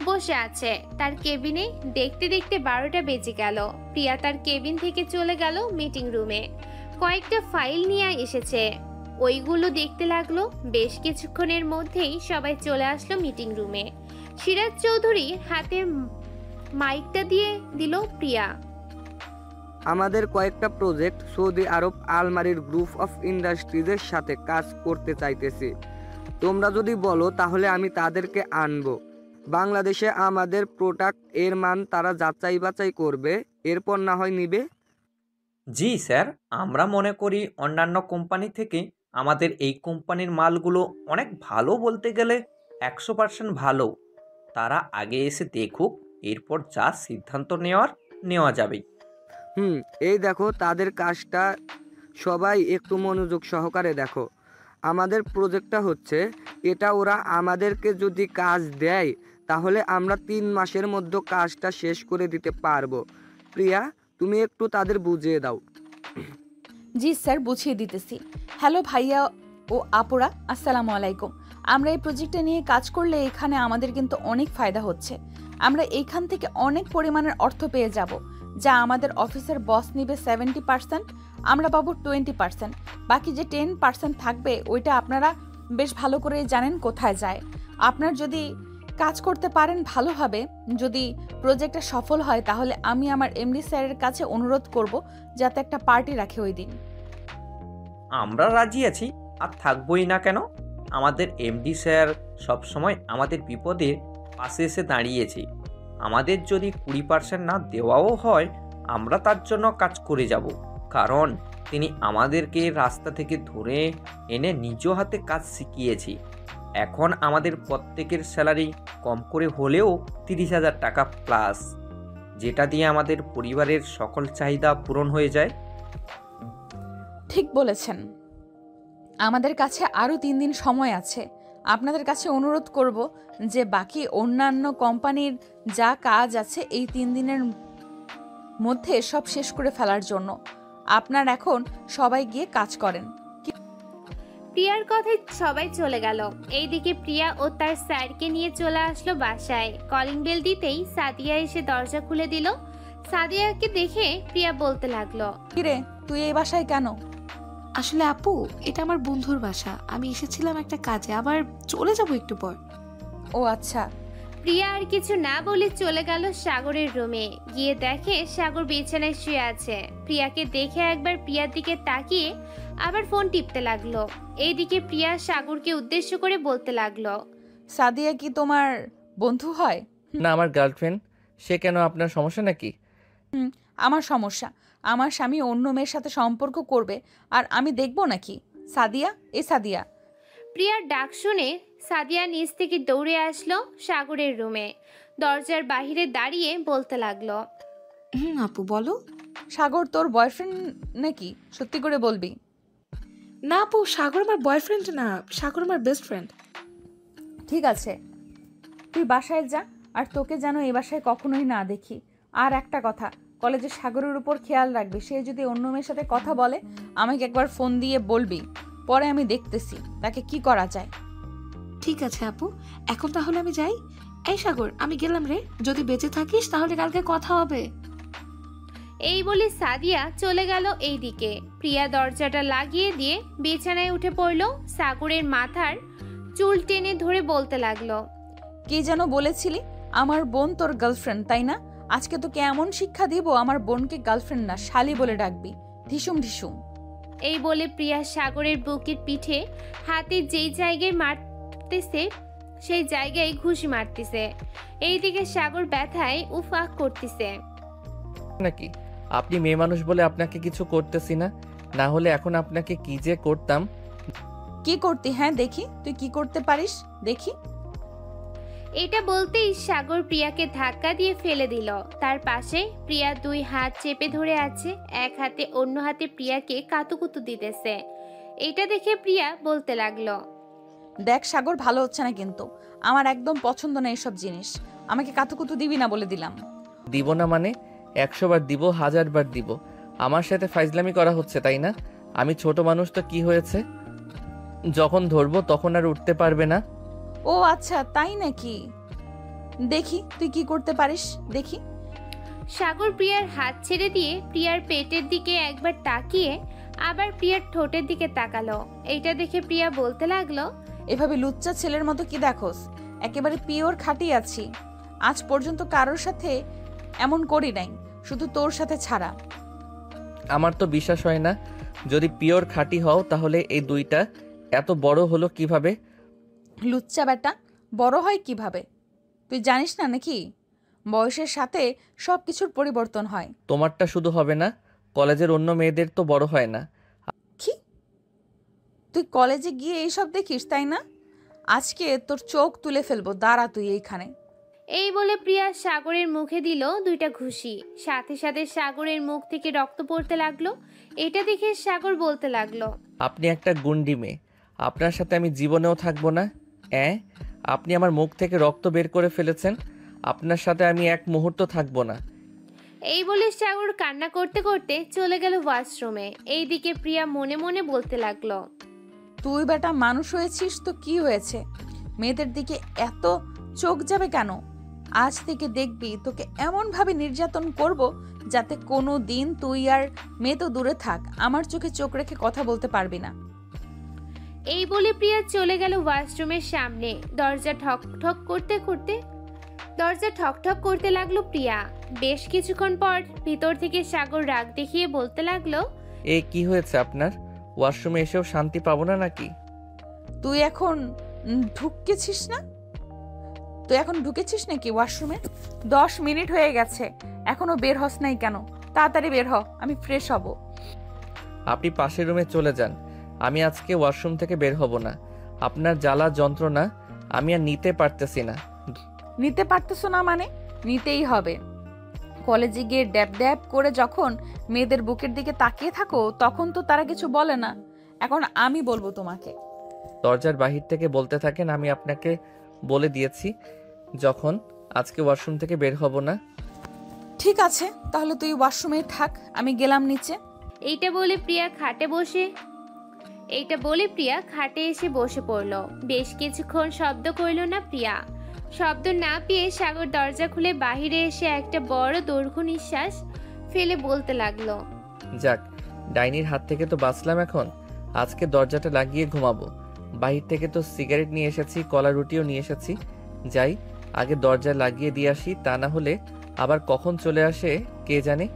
বসে আছে তার কেবিনে। দেখতে দেখতে 12টা বেজে গেল। প্রিয়া তার কেবিন থেকে চলে গেল মিটিং রুমে। কয়েকটা ফাইল নিয়ে এসেছে, ওইগুলো দেখতে লাগলো। বেশ কিছুক্ষণের মধ্যেই সবাই চলে আসলো মিটিং রুমে। সিরাজ চৌধুরী হাতে মাইকটা দিয়ে দিল প্রিয়া। আমাদের কয়েকটা প্রজেক্ট সৌদি আরব আলমারির গ্রুপ অফ ইন্ডাস্ট্রিজের সাথে কাজ করতে চাইতেছি। তোমরা যদি বলো তাহলে আমি তাদেরকে আনবো। বাংলাদেশে আমাদের প্রোডাক্ট এর মান তারা যাচাই বাছাই করবে, এরপর না হয় নিবে। জি স্যার, আমরা মনে করি অন্যান্য কোম্পানি থেকে আমাদের এই কোম্পানির মালগুলো অনেক ভালো, বলতে গেলে 100% ভালো। তারা আগে এসে দেখুক, এরপর যা সিদ্ধান্ত নেওয়া যাবে। এই দেখো তাদের কাজটা, সবাই একটু মনোযোগ সহকারে দেখো। আমাদের প্রজেক্টটা হচ্ছে এটা, ওরা আমাদেরকে যদি কাজ দেয় তাহলে আমরা 3 মাসের মধ্যে কাজটা শেষ করে দিতে পারবো। প্রিয়া, তুমি একটু তাদের বুঝিয়ে দাও। জি স্যার, বুঝিয়ে দিতেছি। হ্যালো ভাইয়া ও আপুরা, আসসালামু আলাইকুম। আমরা এই প্রজেক্টে নিয়ে কাজ করলে এখানে আমাদের কিন্তু অনেক ফায়দা হচ্ছে। আমরা এইখান থেকে অনেক পরিমাণের অর্থ পেয়ে যাব, যা আমাদের অফিসের বস নিবে 70%, আমরা পাবো 20%। বাকি যে 10% থাকবে ওইটা আপনারা বেশ ভালো করে জানেন কোথায় যায়। আপনার যদি কাজ করতে পারেন ভালোভাবে, যদি প্রজেক্টটা সফল হয়, তাহলে আমি আমার এমডি স্যারের কাছে অনুরোধ করব যাতে একটা পার্টি রাখে ওই দিন। আমরা রাজি আছি, আর থাকবোই না কেন। আমাদের এমডি স্যার সবসময় আমাদের বিপদে পাশে এসে দাঁড়িয়েছে। আমাদের যদি 20% না দেওয়াও হয়, আমরা তার জন্য কাজ করে যাব, কারণ তিনি আমাদেরকে রাস্তা থেকে ধরে এনে নিজ হাতে কাজ শিখিয়েছি। এখন আমাদের প্রত্যেকের স্যালারি কম করে হলেও 30,000 টাকা প্লাস, যেটা দিয়ে আমাদের পরিবারের সকল চাহিদা পূরণ হয়ে যায়। ঠিক বলেছেন। আমাদের কাছে আরও 3 দিন সময় আছে। আপনাদের কাছে অনুরোধ করব যে বাকি অন্যান্য কোম্পানির যা কাজ আছে এই 3 দিনের মধ্যে সব শেষ করে ফেলার জন্য। আপনার এখন সবাই গিয়ে কাজ করেন। প্রিয়ার কথায় সবাই চলে গেল। এইদিকে প্রিয়া ও তার স্যারকে নিয়ে চলে আসলো বাসায়। কলিং বেল দিতেই সাদিয়া এসে দরজা খুলে দিল। সাদিয়াকে দেখে প্রিয়া বলতে লাগলো, কিরে, তুই এই বাসায় কেন? আসলে আপু, এটা আমার বন্ধুর বাসা। আমি এসেছিলাম একটা কাজে, আবার চলে যাব একটু পর। ও আচ্ছা। প্রিয়া আর কিছু না বলে চলে গেল সাগরের রুমে। গিয়ে দেখে সাগর বিছানায় শুয়ে আছে। প্রিয়াকে দেখে একবার প্রিয়ার দিকে তাকিয়ে আবার ফোন টিপতে লাগলো। এইদিকে প্রিয়া সাগরকে উদ্দেশ্য করে বলতে লাগলো, সাদিয়া কি তোমার বন্ধু হয়? না, আমার গার্লফ্রেন্ড। সে কেন, আপনার সমস্যা নাকি? আমার সমস্যা। আমার স্বামী অন্য মেয়ের সাথে সম্পর্ক করবে আর আমি দেখব নাকি? সাদিয়া, এ সাদিয়া। প্রিয়ার ডাক শুনে সাদিয়া নিচ থেকে দৌড়ে আসলো সাগরের রুমে। দরজার বাহিরে দাঁড়িয়ে বলতে লাগলো, আপু বলো। সাগর তোর বয়ফ্রেন্ড নাকি? সত্যি করে বলবি। না আপু, সাগর আমার বয়ফ্রেন্ড না, সাগর আমার বেস্ট ফ্রেন্ড। ঠিক আছে, তুই বাসায় যা, আর তোকে যেন এই বাসায় কখনোই না দেখি। আর একটা কথা, কলেজে সাগরের উপর খেয়াল রাখবি। সে যদি অন্য মেয়ের সাথে কথা বলে আমাকে একবার ফোন দিয়ে বলবি, পরে আমি দেখতেছি তাকে কি করা যায়। ঠিক আছে আপু, এখন তাহলে আমি যাই। এই সাগর, আমি গেলাম রে। যদি বেঁচে থাকিস তাহলে কালকে কথা হবে। এই বলে সাদিয়া চলে গেল। এইদিকে প্রিয়া দরজাটা লাগিয়ে দিয়ে বিছানায় উঠে পড়ল। সাগরের মাথার চুল টেনে ধরে বলতে লাগলো, কি যেন বলেছিলি? আমার বোন তোর গার্লফ্রেন্ড, তাই না? আজকে তোকে এমন শিক্ষা দিব, আমার বোনকে গার্লফ্রেন্ড না শালি বলে ডাকবি। ঢিসুম ঢিসুম। এই বলে প্রিয়া সাগরের বুকের পিঠে হাতে যেই জায়গায় মারতেছে সেই জায়গায় ঘুষি মারতেছে। এইদিকে সাগর ব্যথায় উফাক করতেছে। নাকি আপনি মেয়ে মানুষ বলে আপনাকে কিছু করতেছি না, না হলে এখন আপনাকে কি যে করতাম। কি করতি? হ্যাঁ দেখি, তুই কি করতে পারিস দেখি। এটা বলতেই সাগর প্রিয়াকে ধাক্কা দিয়ে ফেলে দিল। তার পাশে প্রিয়া 2 হাত চেপে ধরে আছে, এক হাতে অন্য হাতে প্রিয়াকে কাতুকুতু দিতেছে। এটা দেখে প্রিয়া বলতে লাগলো, দেখ সাগর, ভালো হচ্ছে না কিন্তু। আমার একদম পছন্দ না এসব জিনিস। আমাকে কাতুকুতু দিবি না বলে দিলাম। দিব না মানে 100 বার দিব, 1000 বার দিব। আমার সাথে ফাইজলামি করা হচ্ছে, তাই না? আমি ছোট মানুষ তো কি হয়েছে, যখন ধরবো তখন আর উঠতে পারবে না। ও আচ্ছা, তাই নাকি? দেখি তুই কি করতে পারিস দেখি। সাগর প্রিয়ার হাত ছেড়ে দিয়ে প্রিয়ার পেটের দিকে একবার তাকিয়ে আবার প্রিয়ার ঠোঁটের দিকে তাকালো। এইটা দেখে প্রিয়া বলতে লাগলো, এভাবে লুচ্চা ছেলের মতো কি দেখোস? একেবারে পিওর খাঁটি আছি। আজ পর্যন্ত কারোর সাথে এমন করি নাই, শুধু তোর সাথে ছাড়া। আমার তো বিশ্বাস হয় না। যদি পিওর খাঁটি হও তাহলে এই 2টা এত বড় হলো কিভাবে? লুচ্চা বেটা, বড় হয় কিভাবে তুই জানিস না নাকি? বয়সের সাথে সব কিছুর পরিবর্তন হয়। তোমারটা শুধু হবে না, কলেজের অন্য মেয়েদের তো বড় হয় না। কি? তুই কলেজে গিয়ে এইসব দেখিস, তাই না? আজকে তোর চোখ তুলে ফেলবো, দাঁড়া তুই এইখানে। এই বলে প্রিয়া সাগরের মুখে দিল 2টা ঘুষি। সাথে সাথে সাগরের মুখ থেকে রক্ত পড়তে লাগলো। এটা দেখে সাগর বলতে লাগলো, আপনি একটা গুন্ডি মেয়ে, আপনার সাথে আমি জীবনেও থাকবো না। আপনি আমার মুখ থেকে রক্ত বের করে ফেলেছেন, আপনার সাথে আমি এক মুহূর্ত থাকবো না। এই বলে সাগর কান্না করতে করতে চলে গেল ওয়াশরুমে। এইদিকে প্রিয়া মনে মনে বলতে লাগলো, তুই বেটা মানুষ হয়েছিস তো কি হয়েছে, মেয়েদের দিকে এত চোখ যাবে কেন? আজ থেকে দেখবি তোকে এমনভাবে নির্যাতন করব যাতে কোনো দিন তুই আর মেয়ে তো দূরে থাক, আমার চোখে চোখ রেখে কথা বলতে পারবি না। এই বলে প্রিয়া চলে গেল ওয়াশরুমের সামনে। দরজা ঠক ঠক করতে লাগলো প্রিয়া। বেশ কিছুক্ষণ পর ভিতর থেকে সাগর রাগ দেখিয়ে বলতে লাগলো, কি হয়েছে আপনার? ওয়াশরুমে এসেও শান্তি পাবো না নাকি? তুই এখন ঢুকেছিস নাকি ওয়াশরুমে? 10 মিনিট হয়ে গেছে, এখনো বের হস নাই কেন? তাড়াতাড়ি বের হ, আমি ফ্রেশ হব। আপনি পাশের রুমে চলে যান, আমি আজকে ওয়াশরুম থেকে বের হব না। আপনার জ্বালা যন্ত্রণা আমি আর নিতে পারতেছি না। নিতে পারতেছো না মানে? নিতেই হবে। কলেজে গিয়ে ড্যাব ড্যাব করে যখন মেয়েদের বুকের দিকে তাকিয়ে থাকো তখন তো তারা কিছু বলে না, এখন আমি বলবো তোমাকে। দরজার বাহির থেকে বলতে থাকেন, আমি আপনাকে বলে দিয়েছি যখন আজকে ওয়াশরুম থেকে বের হব না। ঠিক আছে, তাহলে তুই ওয়াশরুমেই থাক, আমি গেলাম নিচে। এইটা বলে প্রিয়া খাটে এসে বসে পড়লো। বেশ কিছুক্ষণ শব্দ করলো না প্রিয়া। শব্দ না পেয়ে সাগর দরজা খুলে বাহিরে এসে একটা বড় দৈর্ঘ্য নিঃশ্বাস ফেলে বলতে লাগলো, যাক, ডাইনির হাত থেকে তো বাঁচলাম। এখন আজকে দরজাটা লাগিয়ে ঘুমাবো। বাহির থেকে তো সিগারেট নিয়ে এসেছি, কলা রুটিও নিয়ে এসেছি। যাই, আগে দরজা লাগিয়ে দিয়ে আসি, তা না হলে আবার কখন চলে আসে কে জানে।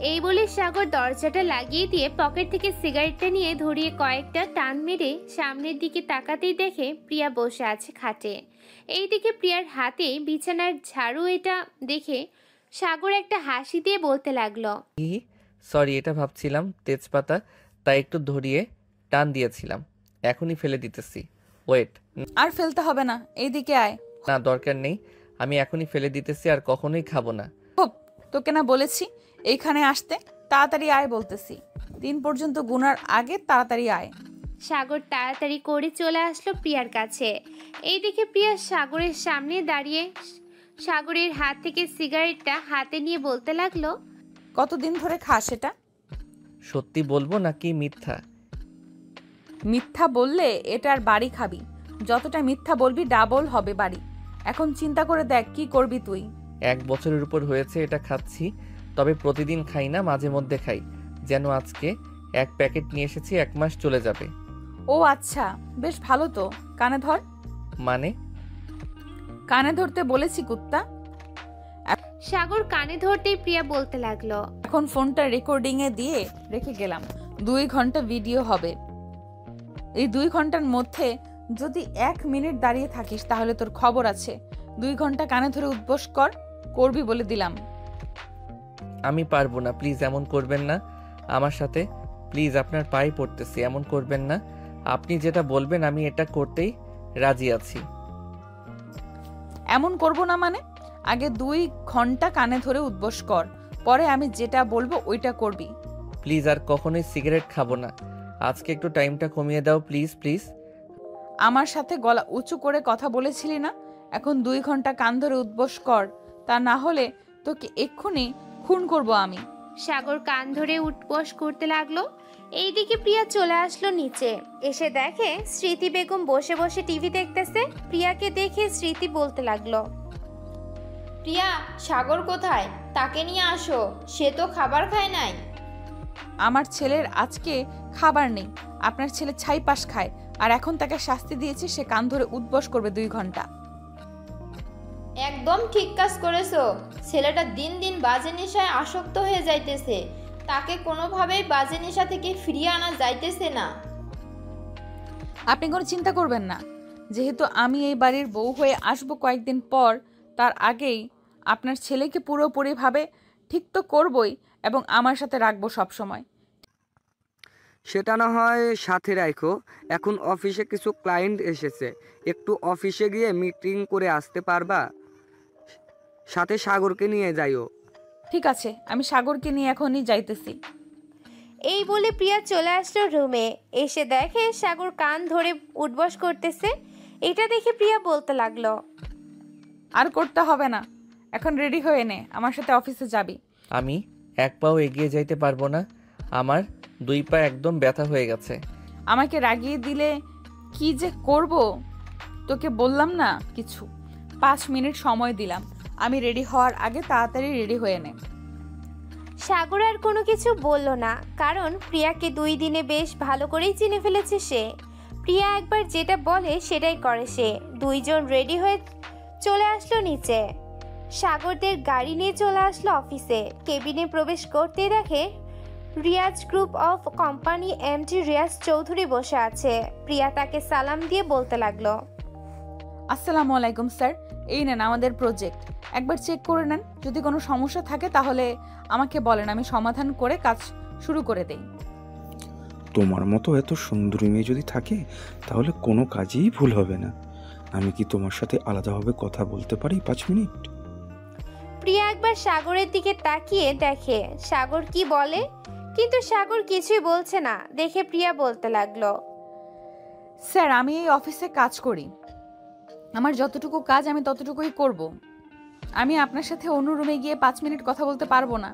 এই বলে সাগর দরজাটা লাগিয়ে দিয়ে পকেট থেকে সিগারেটটা নিয়ে ধরিয়ে কয়েকটা টান মেরে সামনের দিকে তাকাতেই দেখে প্রিয়া বসে আছে খাটে। এইদিকে প্রিয়ার হাতে বিছানার ঝাড়ু। এটা দেখে সাগর একটা হাসি দিয়ে বলতে লাগলো, সরি, এটা ভাবছিলাম তেজপাতা, তাই একটু ধরিয়ে টান দিয়েছিলাম, এখনই ফেলে দিতেছি। ওয়েট, আর ফেলতে হবে না, এইদিকে আয়। না, দরকার নেই, আমি এখনই ফেলে দিতেছি, আর কখনোই খাবো না। তোকে না বলেছি এইখানে আসতে? তাড়াতাড়ি আয় বলতেছি, 3 পর্যন্ত গুনার আগে তাড়াতাড়ি আয়। সাগর তাড়াতাড়ি করে চলে আসলো প্রিয়ার কাছে। এইদিকে প্রিয়া সাগরের সামনে দাঁড়িয়ে সাগরের হাত থেকে সিগারেটটা হাতে নিয়ে বলতে লাগলো, কতদিন ধরে খাস এটা? সত্যি বলবো নাকি মিথ্যা? মিথ্যা বললে এটার বাড়ি খাবি, যতটা মিথ্যা বলবি ডাবল হবে বাড়ি। এখন চিন্তা করে দেখ কি করবি তুই। 1 বছরের উপর হয়েছে এটা খাচ্ছি, তবে প্রতিদিন খাই না, মাঝে মধ্যে খাই। যেন আজকে 1 প্যাকেট নিয়ে এসেছি, 1 মাস চলে যাবে। ও আচ্ছা, বেশ ভালো তো। কানে ধর। মানে? কানে ধরতে বলেছি কুত্তা। সাগর কানে ধরতেই প্রিয়া বলতে লাগলো, এখন ফোনটা রেকর্ডিং এ দিয়ে রেখে গেলাম, 2 ঘন্টা ভিডিও হবে। এই 2 ঘন্টার মধ্যে যদি 1 মিনিট দাঁড়িয়ে থাকিস তাহলে তোর খবর আছে। 2 ঘন্টা কানে ধরে উদ্বোস করবি বলে দিলাম। আমি পারবো না, প্লিজ এমন করবেন না আমার সাথে, প্লিজ আপনার পায়ে পড়তেছি, এমন করবেন না। আপনি যেটা বলবেন আমি এটা করতেই রাজি আছি। এমন করব না মানে? আগে 2 ঘন্টা কানে ধরে উদ্বোস কর, পরে আমি যেটা বলবো ওইটা করবি। প্লিজ আর কখনোই সিগারেট খাবো না, আজকে একটু টাইমটা কমিয়ে দাও প্লিজ প্লিজ। আমার সাথে গলা উঁচু করে কথা বলেছিলি না? এখন 2 ঘন্টা কান ধরে উদ্বোস কর, তা না হলে তোকে এক্ষুনি খুন করব আমি। সাগর কান ধরে উঠবস করতে লাগলো। এইদিকে প্রিয়া চলে আসলো নিচে। এসে দেখে স্মৃতি বেগম বসে বসে টিভি দেখতেছে। প্রিয়াকে দেখে স্মৃতি বলতে লাগলো, প্রিয়া, সাগর কোথায়? তাকে নিয়ে আসো, সে তো খাবার খায় নাই। আমার ছেলের আজকে খাবার নেই, আপনার ছেলে ছাইপাস খায়, আর এখন তাকে শাস্তি দিয়েছে, সে কান ধরে উদ্বোস করবে 2 ঘন্টা। একদম ঠিক কাজ করেছো। ছেলেটা দিন দিন বাজে নেশায় আসক্ত হয়ে যাইতেছে, তাকে কোনোভাবেই বাজে নেশা থেকে ফিরিয়ে আনা যাইতেছে না। আপনি কোনো চিন্তা করবেন না, যেহেতু আমি এই বাড়ির বউ হয়ে আসবো কয়েকদিন পর, তার আগেই আপনার ছেলেকে পুরোপুরিভাবে ঠিক তো করবই, এবং আমার সাথে রাখবো সব সময়। সেটা না হয় সাথে রাখো। এখন অফিসে কিছু ক্লায়েন্ট এসেছে, একটু অফিসে গিয়ে মিটিং করে আসতে পারবা? সাথে সাগরকে নিয়ে যাইও। ঠিক আছে, আমি সাগরকে নিয়ে এখনই যাইতেছি। এই বলে প্রিয়া চলে আসলো রুমে। এসে দেখে সাগর কান ধরে উঠবস করতেছে। এটা দেখে প্রিয়া বলতে লাগলো, আর করতে হবে না, এখন রেডি হয়ে নে, আমার সাথে অফিসে যাবি। আমি এক পাও এগিয়ে যাইতে পারবো না, আমার 2 পা একদম ব্যথা হয়ে গেছে। আমাকে রাগিয়ে দিলে কি যে করব, তোকে বললাম না কিছু। 5 মিনিট সময় দিলাম, আমি রেডি হওয়ার আগে তাড়াতাড়ি রেডি হয়ে নে। সাগর আর কোনো কিছু বলল না, কারণ প্রিয়াকে 2 দিনে বেশ ভালো করেই চিনে ফেলেছে সে। প্রিয়া একবার যেটা বলে সেটাই করে সে। 2 জন রেডি হয়ে চলে আসলো নিচে। সাগরদের গাড়ি নিয়ে চলে আসলো অফিসে। কেবিনে প্রবেশ করতে দেখে Riaz group of company MD Riaz Chowdhury বসে আছে। প্রিয়া তাকে সালাম দিয়ে বলতে লাগলো, আসসালামু আলাইকুম স্যার, এই নেন আমাদের প্রজেক্ট, একবার চেক করে নেন। যদি কোনো সমস্যা থাকে তাহলে আমাকে বলেন, আমি সমাধান করে কাজ শুরু করে দেই। তোমার মতো এত সুন্দরী মেয়ে যদি থাকে তাহলে কোনো কাজেই ভুল হবে না। আমি কি তোমার সাথে আলাদাভাবে কথা বলতে পারি 5 মিনিট? প্রিয়া একবার সাগরের দিকে তাকিয়ে দেখে সাগর কি বলে, কিন্তু সাগর কিছুই বলছে না দেখে প্রিয়া বলতে লাগলো, স্যার আমি এই অফিসে কাজ করি, আমার যতটুকু কাজ আমি ততটুকুই করব। আমি আপনার সাথে অন্য রুমে গিয়ে 5 মিনিট কথা বলতে পারবো না।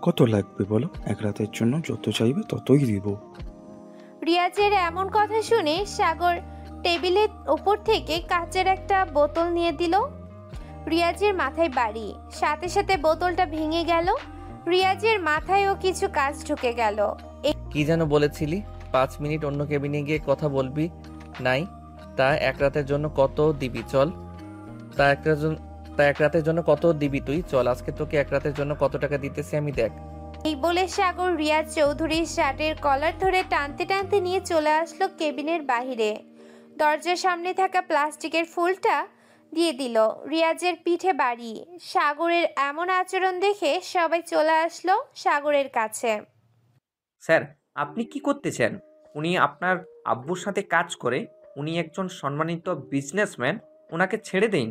কত লাগবে বলো? 1 রাতের জন্য যত চাইবে ততই দিব। রিয়াজের এমন কথা শুনে সাগর টেবিলের উপর থেকে কাচের একটা বোতল নিয়ে দিল। রিয়াজের মাথায় বাড়ি, সাথে সাথে বোতলটা ভেঙে গেল। রিয়াজের মাথায়ও কিছু কাজ ঢুকে গেল। কি যেন বলেছিলি? 5 মিনিট অন্য কেবিনে গিয়ে কথা বলবি নাই? তা 1 রাতের জন্য কত দিবি? চল, তা এক রাতের জন্য কত দিবি তুই? চল, আজকে তোকে 1 রাতের জন্য কত টাকা দিতেছি আমি, দেখ। এই বলে সাগর রিয়াজ চৌধুরীর শার্টের কলার ধরে টানতে টানতে নিয়ে চলে আসলো কেবিনের বাহিরে। দরজার সামনে থাকা প্লাস্টিকের ফুলটা দিয়ে দিল রিয়াজের পিঠে বাড়ি। সাগরের এমন আচরণ দেখে সবাই চলে আসলো সাগরের কাছে। স্যার, আপনি কি করতেছেন? উনি আপনার আব্বুর সাথে কাজ করে, উনি একজন সম্মানিত বিজনেসম্যান, ওনাকে ছেড়ে দিন।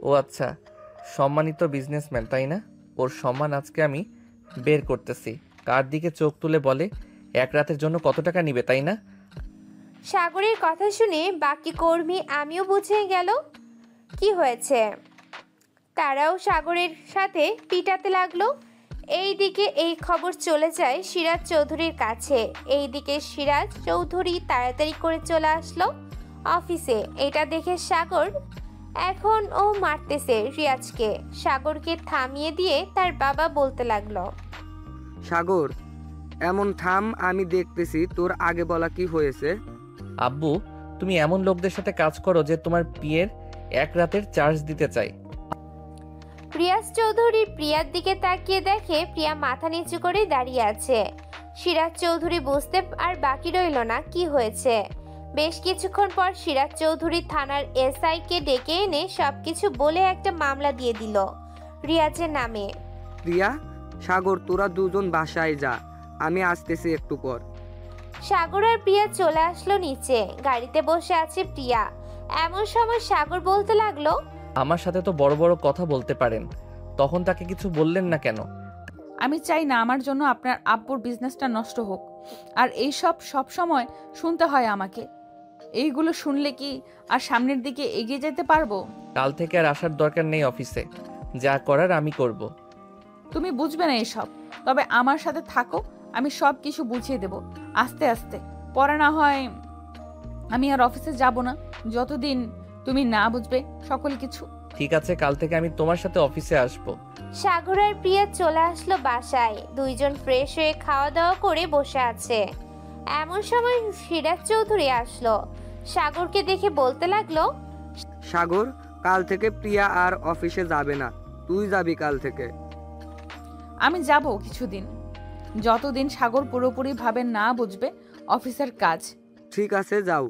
ও আচ্ছা, সম্মানিত বিজনেসম্যান তাই না? ওর সম্মান আজকে আমি বের করতেছি। কার দিকে চোখ তুলে বলে 1 রাতের জন্য কত টাকা নিবে, তাই না? সাগরের কথা শুনে বাকি কর্মী আমিও বুঝে গেল কি হয়েছে। তারাও সাগরের সাথে পিটাতে লাগলো। এইদিকে এই খবর চলে যায় সিরাজ চৌধুরীর কাছে। এইদিকে সিরাজ চৌধুরী তাড়াতাড়ি করে চলে আসলো অফিসে। এটা দেখে সাগর এখন ও মারতেছে রিয়াজকে। সাগরকে থামিয়ে দিয়ে তার বাবা বলতে লাগলো, সাগর, এমন থাম, আমি দেখতেছি তোর আগে বলা কি হয়েছে। আব্বু, তুমি এমন লোকদের সাথে কাজ করো যে তোমার বিয়ের 1 রাতের চার্জ দিতে চায়। রিয়াজ চৌধুরী প্রিয়ার দিকে তাকিয়ে দেখে প্রিয়া মাথা নিচু করে দাঁড়িয়ে আছে। সিরাজ চৌধুরী বুঝতে আর বাকি রইল না কি হয়েছে। বেশ কিছুক্ষণ পর সিরাজ চৌধুরী থানার এসআই কে ডেকে এনে সবকিছু বলে একটা মামলা দিয়ে দিল রিয়াজের নামে। প্রিয়া, সাগর, তোরা 2 জন বাসায় যা, আমি আসতেছি একটু পর। সাগর আর প্রিয়া চলে আসলো নিচে। গাড়িতে বসে আছে প্রিয়া। এমন সময় সাগর বলতে লাগলো, আমার সাথে তো বড় বড় কথা বলতে পারেন, তখন তাকে কিছু বললেন না কেন? আমি চাই না আমার জন্য আপনার আব্বুর বিজনেসটা নষ্ট হোক, আর এই সব সময় শুনতে হয় আমাকে। এইগুলো শুনলে কি আর সামনের দিকে এগিয়ে যেতে পারবো? কাল থেকে আর আসার দরকার নেই অফিসে, যা করার আমি করব। তুমি বুঝবে না এসব, তবে আমার সাথে থাকো, আমি সব কিছু বুঝিয়ে দেব আস্তে আস্তে। পরে না হয় আমি আর অফিসে যাব না, যতদিন তুমি না বুঝবে সকল কিছু। ঠিক আছে, কাল থেকে আমি তোমার সাথে অফিসে আসব। সাগর আর প্রিয়া চলে আসলো বাসায়। 2 জন ফ্রেশ হয়ে খাওয়া দাওয়া করে বসে আছে। এমন সময় সিরাজ চৌধুরী আসলো। সাগরকে দেখে বলতে লাগলো, সাগর, কাল থেকে প্রিয়া আর অফিসে যাবে না, তুই যাবি কাল থেকে। আমি যাব কিছুদিন, যতদিন সাগর পুরোপুরি ভাবে না বুঝবে অফিসের কাজ। ঠিক আছে, যাও।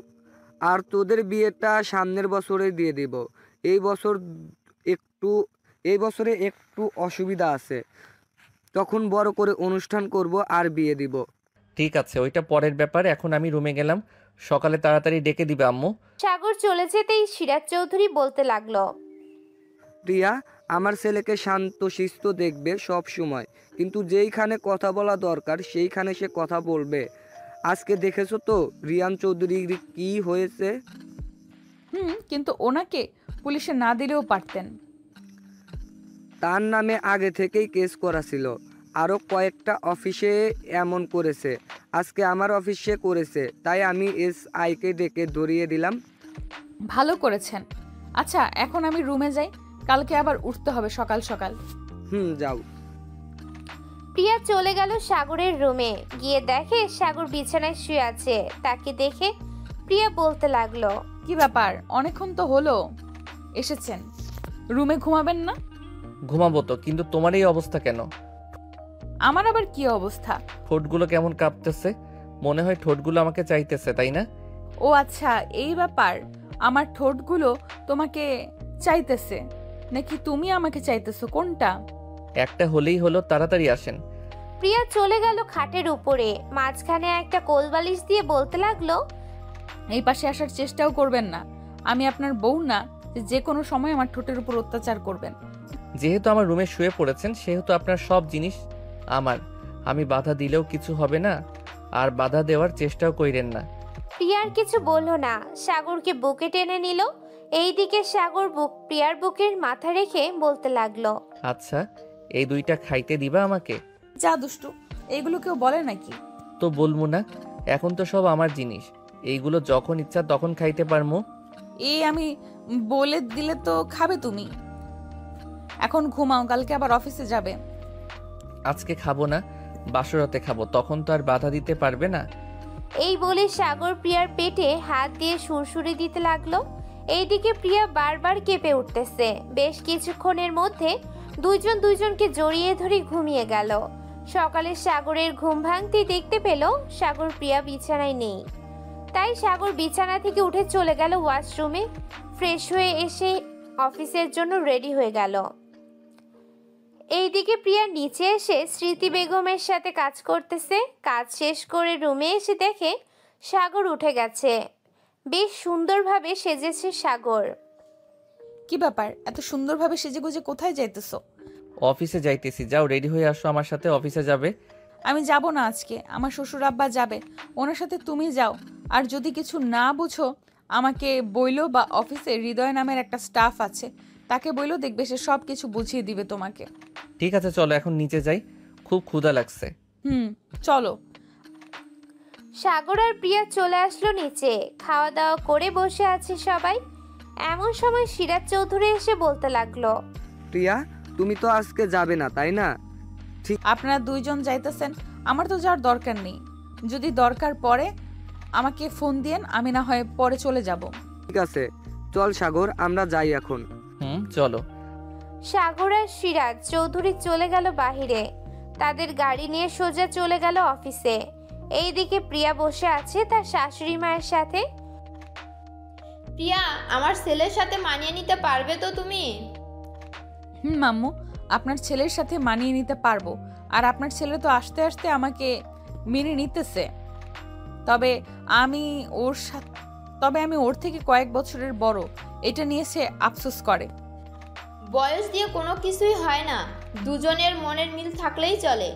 আর তোদের বিয়েটা সামনের বছরে দিয়ে দিব। এই বছরে একটু অসুবিধা আছে, তখন বড় করে অনুষ্ঠান করব আর বিয়ে দিব। ঠিক আছে, ওইটা পরের ব্যাপার। এখন আমি রুমে গেলাম, সকালে তাড়াতাড়ি ডেকে দিবে আম্মু। সাগর চলে যেতেই সিরাজ চৌধুরী বলতে লাগলো, প্রিয়া, আমার ছেলেকে শান্তশিষ্ট দেখবে সব সময়, কিন্তু যেইখানে কথা বলা দরকার সেইখানে সে কথা বলবে। আজকে দেখেছো তো রিয়ান চৌধুরীর কি হয়েছে? কিন্তু ওনাকে পুলিশে না দিলেও পারতেন। তার নামে আগে থেকেই কেস করা ছিল, আরও কয়েকটা অফিসে এমন করেছে। আজকে আমার অফিসে করেছে, তাই আমি SIকে ডেকে ধরিয়ে দিলাম। ভালো করেছেন। আচ্ছা, এখন আমি রুমে যাই, কালকে আবার উঠতে হবে সকাল সকাল। যাও। প্রিয়া চলে গেল সাগরের রুমে। গিয়ে দেখে সাগর বিছানায় শুয়ে আছে। তাকে দেখে প্রিয়া বলতে লাগলো, কি ব্যাপার, অনেকক্ষণ তো হলো এসেছেন, রুমে ঘুমাবেন না? ঘুমাবো তো, কিন্তু তোমার এই অবস্থা কেন? আমার আবার কি অবস্থা? ঠোঁটগুলো কেমন কাঁপতেছে, মনে হয় ঠোঁটগুলো আমাকে চাইতেছে, তাই না? ও আচ্ছা, এই ব্যাপার। আমার ঠোঁটগুলো তোমাকে চাইতেছে নাকি তুমি আমাকে চাইতেছো, কোনটা? একটা হলেই হলো, তাড়াতাড়ি আসেন। প্রিয়া চলে গেল খাটের উপরে, মাঝখানে একটা কোলবালিশ দিয়ে বলতে লাগলো, এই পাশে আসার চেষ্টাও করবেন না। আমি আপনার বউ না যে কোনো সময় আমার ঠোঁটের উপর অত্যাচার করবেন। যেহেতু আমার রুমে শুয়ে পড়েছেন, সেহেতু আপনার সব জিনিস আমার। আমি বাধা দিলেও কিছু হবে না, আর বাধা দেওয়ার চেষ্টাও কইরেন না। প্রিয়ার কিছু বললো না, সাগরকে বুকে টেনে নিল। এইদিকে সাগর প্রিয়ার বুকের মাথা রেখে বলতে লাগলো, আচ্ছা, এই দুইটা খাইতে দিবা আমাকে? যা দুষ্টু, এইগুলো কেউ বলে নাকি? তো বলবো না, এখন তো সব আমার জিনিস, এইগুলো যখন ইচ্ছা তখন খাইতে পারমু। এই আমি বলে দিলে তো খাবে তুমি। এখন ঘুমাও, কালকে আবার অফিসে যাবে। আজকে খাবো না, বাসরাতে খাবো, তখন তো আর বাধা দিতে পারবে না। এই বলে সাগর প্রিয়ার পেটে হাত দিয়ে সুরসুরি দিতে লাগলো। এইদিকে প্রিয়া বারবার কেঁপে উঠতেছে। বেশ কিছুক্ষণের মধ্যে দুইজন দুইজনকে জড়িয়ে ধরে ঘুমিয়ে গেল। সকালে সাগরের ঘুম ভাঙতেই দেখতে পেল সাগর প্রিয়া বিছানায় নেই। তাই সাগর বিছানা থেকে উঠে চলে গেল ওয়াশরুমে। ফ্রেশ হয়ে এসে অফিসের জন্য রেডি হয়ে গেল। এইদিকে প্রিয়া নিচে এসে স্মৃতি বেগমের সাথে কাজ করতেছে। কাজ শেষ করে রুমে এসে দেখে সাগর উঠে গেছে। বেশ সুন্দরভাবে সেজেছে সাগর। কি ব্যাপার, এত সুন্দরভাবে সেজেগুজে কোথায় যাইতেছো? অফিসে যাইতেছি, যাও রেডি হয়ে আসো, আমার সাথে অফিসে যাবে। আমি যাব না আজকে, আমার শ্বশুর আব্বা যাবে, ওনার সাথে তুমি যাও। আর যদি কিছু না বুঝো আমাকে বইলো, বা অফিসে হৃদয় নামের একটা স্টাফ আছে, তাকে বইলো, দেখবে সে সব কিছু বুঝিয়ে দিবে তোমাকে। ঠিক আছে, চলো এখন নিচে যাই, খুব ক্ষুধা লাগছে। চলো। সাগর আর প্রিয়া চলে আসলো নিচে। খাওয়া দাওয়া করে বসে আছে সবাই। এমন সময় সিরাজ চৌধুরী এসে বলতে লাগলো, প্রিয়া, তুমি তো আজকে যাবে না তাই না? আপনারা দুইজন যাইতেছেন, আমার তো যাওয়ার দরকার নেই। যদি দরকার পড়ে আমাকে ফোন দিয়েন, আমি না হয় পরে চলে যাব। ঠিক আছে, চল সাগর, আমরা যাই এখন। চলো। সাগর আর সিরাজ চৌধুরী চলে গেল বাহিরে। তাদের গাড়ি নিয়ে সোজা চলে গেল অফিসে। এইদিকে প্রিয়া বসে আছে তার শাশুড়ি মায়ের সাথে। প্রিয়া, আমার ছেলের সাথে মানিয়ে নিতে পারবে তো তুমি? মাম্মু, আপনার ছেলের সাথে মানিয়ে নিতে পারবো। আর আপনার ছেলে তো আস্তে আস্তে আমাকে মেনে নিতেছে। তবে আমি ওর থেকে কয়েক বছরের বড়, এটা নিয়ে সে আফসোস করে। বয়স দিয়ে কোনো কিছুই হয় না, দুজনের মনের মিল থাকলেই চলে।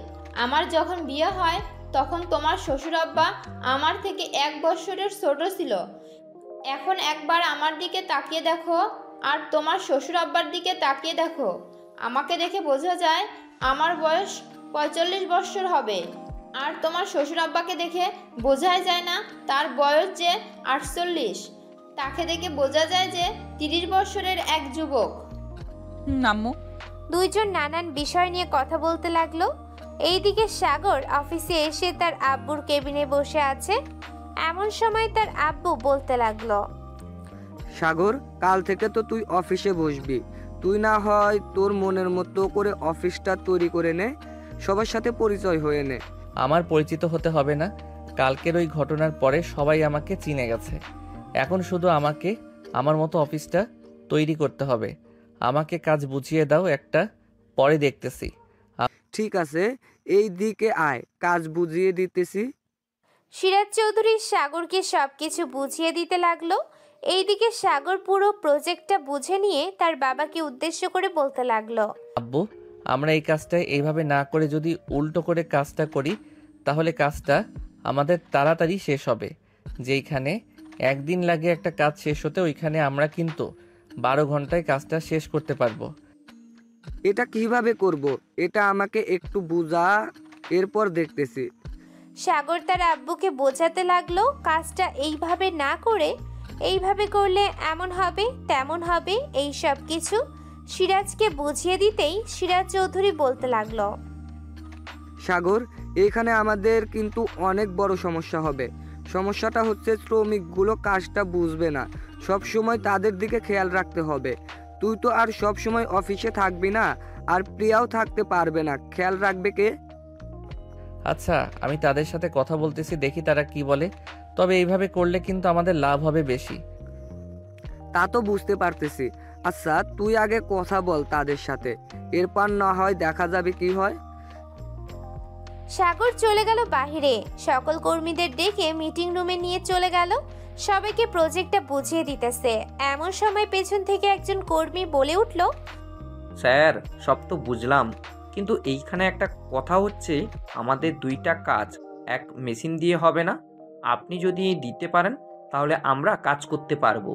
আমার যখন বিয়ে হয় তখন তোমার শ্বশুর আব্বা আমার থেকে 1 বছরের ছোট ছিল। এখন একবার আমার দিকে তাকিয়ে দেখো আর তোমার শ্বশুর আব্বার দিকে তাকিয়ে দেখো। আমাকে দেখে বোঝা যায় আমার বয়স 45 বছর হবে, আর তোমার শ্বশুর আব্বাকে দেখে বোঝাই যায় না তার বয়স যে 48। তাকে দেখে বোঝা যায় যে 30 বছরের এক যুবক। আম্মু। দুইজন নানান বিষয় নিয়ে কথা বলতে লাগলো। এইদিকে সাগর অফিসে এসে তার আব্বুর কেবিনে বসে আছে। এমন সময় তার আব্বু বলতে লাগলো, সাগর, কাল থেকে তো তুই অফিসে বসবি। তুই না হয় তোর মনের মতো করে অফিসটা তৈরি করে নে, সবার সাথে পরিচয় হয়ে নে। আমার পরিচিত হতে হবে না, কালকের ওই ঘটনার পরে সবাই আমাকে চিনে গেছে। এখন শুধু আমাকে আমার মতো অফিসটা তৈরি করতে হবে। আমাকে কাজ বুঝিয়ে দাও একটা, পরে দেখতেছি। ঠিক আছে, এই দিকে আয়, কাজ বুঝিয়ে দিতেছি। সিরাজ চৌধুরী সাগরকে সবকিছু বুঝিয়ে দিতে লাগলো। এইদিকে সাগর পুরো প্রজেক্টটা বুঝে নিয়ে তার বাবাকে উদ্দেশ্য করে বলতে লাগলো, আব্বু, আমরা এই কাজটা এইভাবে না করে যদি উল্টো করে কাজটা করি তাহলে কাজটা আমাদের তাড়াতাড়ি শেষ হবে। যেইখানে একদিন লাগে একটা কাজ শেষ হতে, ওইখানে আমরা কিন্তু 12 ঘন্টায় কাজটা শেষ করতে পারবো। এটা কিভাবে করব? এটা আমাকে একটু বুঝা, এরপর দেখতেছি। সাগর তার আব্বুকে বোঝাতে লাগলো কাজটা এইভাবে না করে এইভাবে করলে এমন হবে তেমন হবে, এই সব কিছু সিরাজকে বুঝিয়ে দিতেই সিরাজ চৌধুরী বলতে লাগলো, সাগর, এখানে আমাদের কিন্তু অনেক বড় সমস্যা হবে। সমস্যাটা হচ্ছে শ্রমিকগুলো কাজটা বুঝবে না, সব সময় তাদের দিকে খেয়াল রাখতে হবে। তুই তো আর সব সময় অফিসে থাকবি না, আর প্রিয়াও থাকতে পারবে না, খেয়াল রাখবে কে? আচ্ছা, আমি তাদের সাথে কথা বলতেছি, দেখি তারা কি বলে। তবে এইভাবে করলে কিন্তু আমাদের লাভ হবে বেশি। তা তো বুঝতে পারতেছি। আচ্ছা, তুই আগে কথা বল তাদের সাথে, এরপর না হয় দেখা যাবে কি হয়। সাগর চলে গেল বাহিরে। সকল কর্মীদের ডেকে মিটিং রুমে নিয়ে চলে গেল, সবাইকে প্রজেক্টটা বুঝিয়ে দিতেছে। এমন সময় পেছন থেকে একজন কর্মী বলে উঠল, স্যার, সব তো বুঝলাম, কিন্তু এইখানে একটা কথা হচ্ছে, আমাদের 2টা কাজ এক মেশিন দিয়ে হবে না। আপনি যদি দিতে পারেন তাহলে আমরা কাজ করতে পারবো।